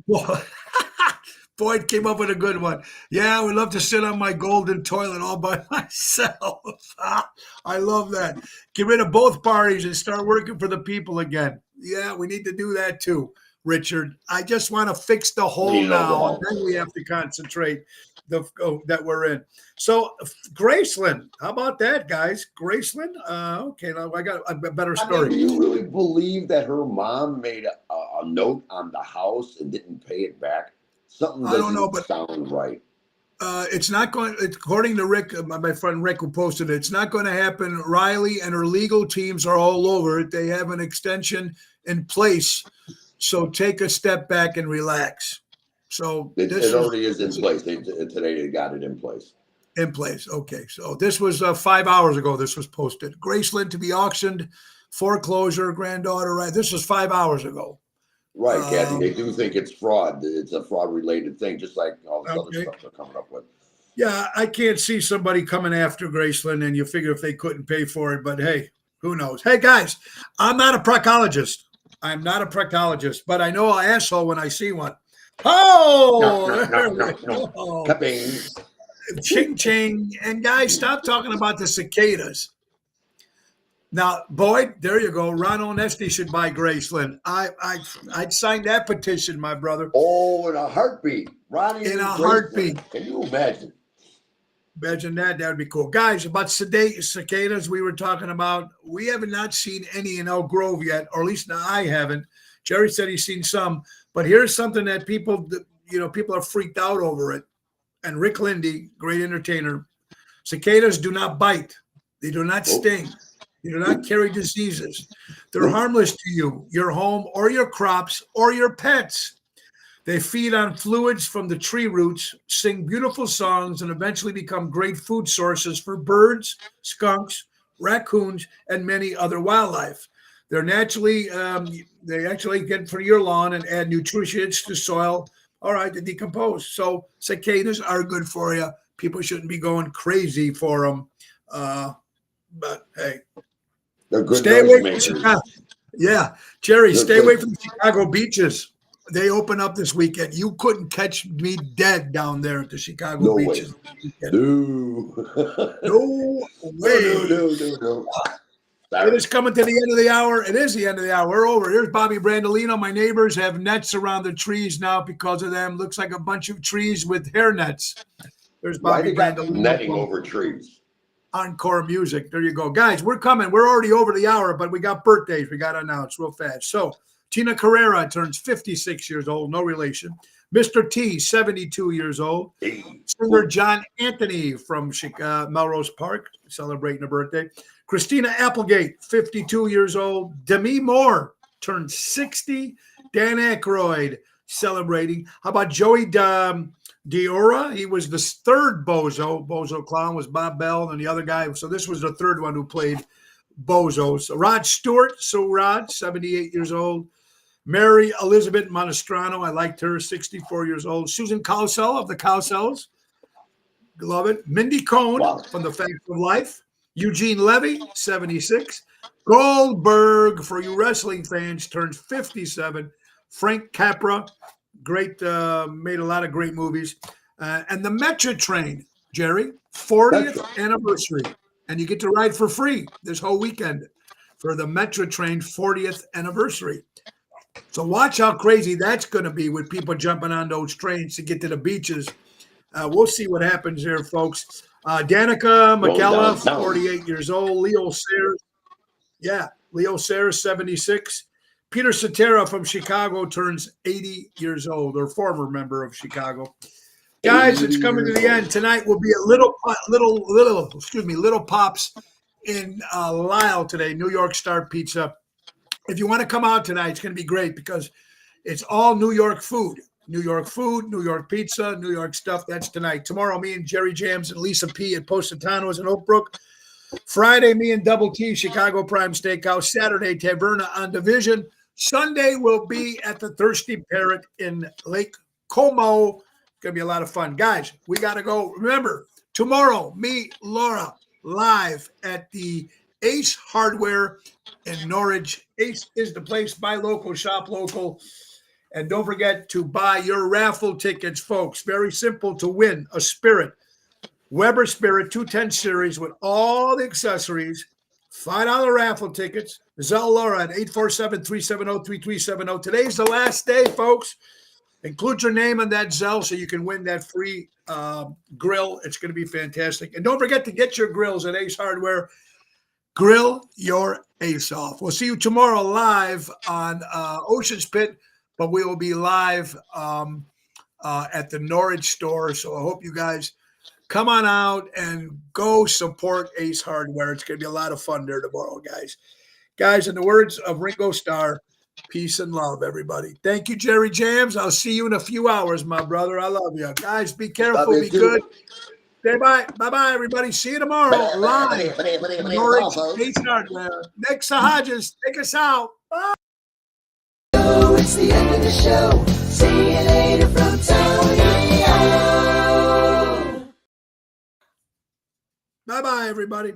S1: Boyd came up with a good one. Yeah, I would love to sit on my golden toilet all by myself. I love that. Get rid of both parties and start working for the people again. Yeah, we need to do that too, Richard. I just want to fix the hole now. Then we have to concentrate that we're in. So Graceland, how about that, guys? Graceland? Okay, now I got a better story.
S2: Do you really believe that her mom made a note on the house and didn't pay it back? Something doesn't sound right.
S1: It's not going, according to Rick, my friend Rick who posted it, it's not going to happen. Riley and her legal teams are all over it. They have an extension in place. So take a step back and relax. So
S2: it already is in place. Today they got it in place.
S1: In place. Okay. So this was 5 hours ago. This was posted. Graceland to be auctioned, foreclosure, granddaughter. Right. This was 5 hours ago.
S2: Right, Kathy. They do think it's fraud. It's a fraud-related thing, just like all this other stuff they're coming up with.
S1: Yeah, I can't see somebody coming after Graceland, and you figure if they couldn't pay for it, but hey, Who knows? Hey, guys, I'm not a proctologist. I'm not a proctologist, but I know an asshole when I see one. Oh, there we go.
S2: Ka-bing.
S1: Ching, ching. And guys, stop talking about the cicadas. Now, Boyd, there you go. Ron Onesti should buy Graceland. I'd sign that petition, my brother.
S2: Oh, in a heartbeat. Ronnie
S1: In a
S2: Graceland.
S1: heartbeat.
S2: Can you imagine?
S1: Imagine that. That would be cool. Guys, about cicadas we were talking about, we have not seen any in Elk Grove yet, or at least I haven't. Jerry said he's seen some. But here's something that people are freaked out over it. And Rick Lindy, great entertainer, cicadas do not bite. They do not sting. They do not carry diseases. They're harmless to you, your home, or your crops, or your pets. They feed on fluids from the tree roots, sing beautiful songs, and eventually become great food sources for birds, skunks, raccoons, and many other wildlife. They actually get for your lawn and add nutrients to soil. All right, to decompose. So cicadas are good for you. People shouldn't be going crazy for them. But hey,
S2: They're good.
S1: Stay away from
S2: makers.
S1: Chicago. Yeah, Jerry,
S2: They're
S1: stay
S2: good.
S1: away from the Chicago beaches. They open up this weekend. You couldn't catch me dead down there at the Chicago
S2: No way.
S1: beaches.
S2: No.
S1: No way.
S2: No.
S1: It is coming to the end of the hour. It is the end of the hour. We're over. Here's Bobby Brandolino. My neighbors have nets around the trees now because of them. Looks like a bunch of trees with hair nets. There's
S2: Why
S1: Bobby
S2: they got
S1: Brandolino.
S2: netting over trees?
S1: Encore music. There you go. Guys, we're coming. We're already over the hour, but we got birthdays we got to announce real fast. So Tina Carrera turns 56 years old, no relation. Mr. T, 72 years old. Singer John Anthony from Melrose Park, celebrating a birthday. Christina Applegate, 52 years old. Demi Moore turned 60. Dan Aykroyd celebrating. How about Joey Diora? He was the third Bozo. Bozo Clown was Bob Bell and the other guy. So this was the third one who played Bozo. So Rod Stewart, 78 years old. Mary Elizabeth Monastrano, I liked her, 64 years old. Susan Cowsell of the Cowsells, love it. Mindy Cohn from The Facts of Life. Eugene Levy, 76. Goldberg, for you wrestling fans, turns 57. Frank Capra, great, made a lot of great movies. And the Metro Train, Jerry, 40th anniversary. And you get to ride for free this whole weekend for the Metro Train 40th anniversary. So watch how crazy that's going to be with people jumping on those trains to get to the beaches. We'll see what happens here, folks. Danica McKellar, 48 years old. Leo Sayers, 76. Peter Cetera from Chicago turns 80 years old, or former member of Chicago. Guys, it's coming to the end. Tonight will be a little Pops in Lisle today, New York Star Pizza. If you want to come out tonight, it's going to be great because it's all New York food. New York food, New York pizza, New York stuff. That's tonight. Tomorrow, me and Jerry Jams and Lisa P. at Positano's in Oak Brook. Friday, me and Double T, Chicago Prime Steakhouse. Saturday, Taverna on Division. Sunday, we'll be at the Thirsty Parrot in Lake Como. It's going to be a lot of fun. Guys, we got to go. Remember, tomorrow, me, Laura, live at the Ace Hardware in Norwich. Ace is the place. Buy local, shop local. And don't forget to buy your raffle tickets, folks. Very simple to win a Spirit. Weber Spirit 210 series with all the accessories. $5 raffle tickets. Zell Laura at 847-370-3370. Today's the last day, folks. Include your name on that Zell so you can win that free grill. It's going to be fantastic. And don't forget to get your grills at Ace Hardware. Grill your ace off. We'll see you tomorrow live on Ocean's Pit, but we will be live at the Norwich store. So I hope you guys come on out and go support Ace Hardware. It's going to be a lot of fun there tomorrow, guys. Guys, in the words of Ringo Starr, peace and love, everybody. Thank you, Jerry Jams. I'll see you in a few hours, my brother. I love you. Guys, be careful. Be good. Say bye. Bye-bye, everybody. See you tomorrow live. Norwich Ace Hardware. Nick Sahajas, take us out. Bye.
S3: Oh, it's the end of the show. See you later from Tony.
S1: Bye-bye, everybody.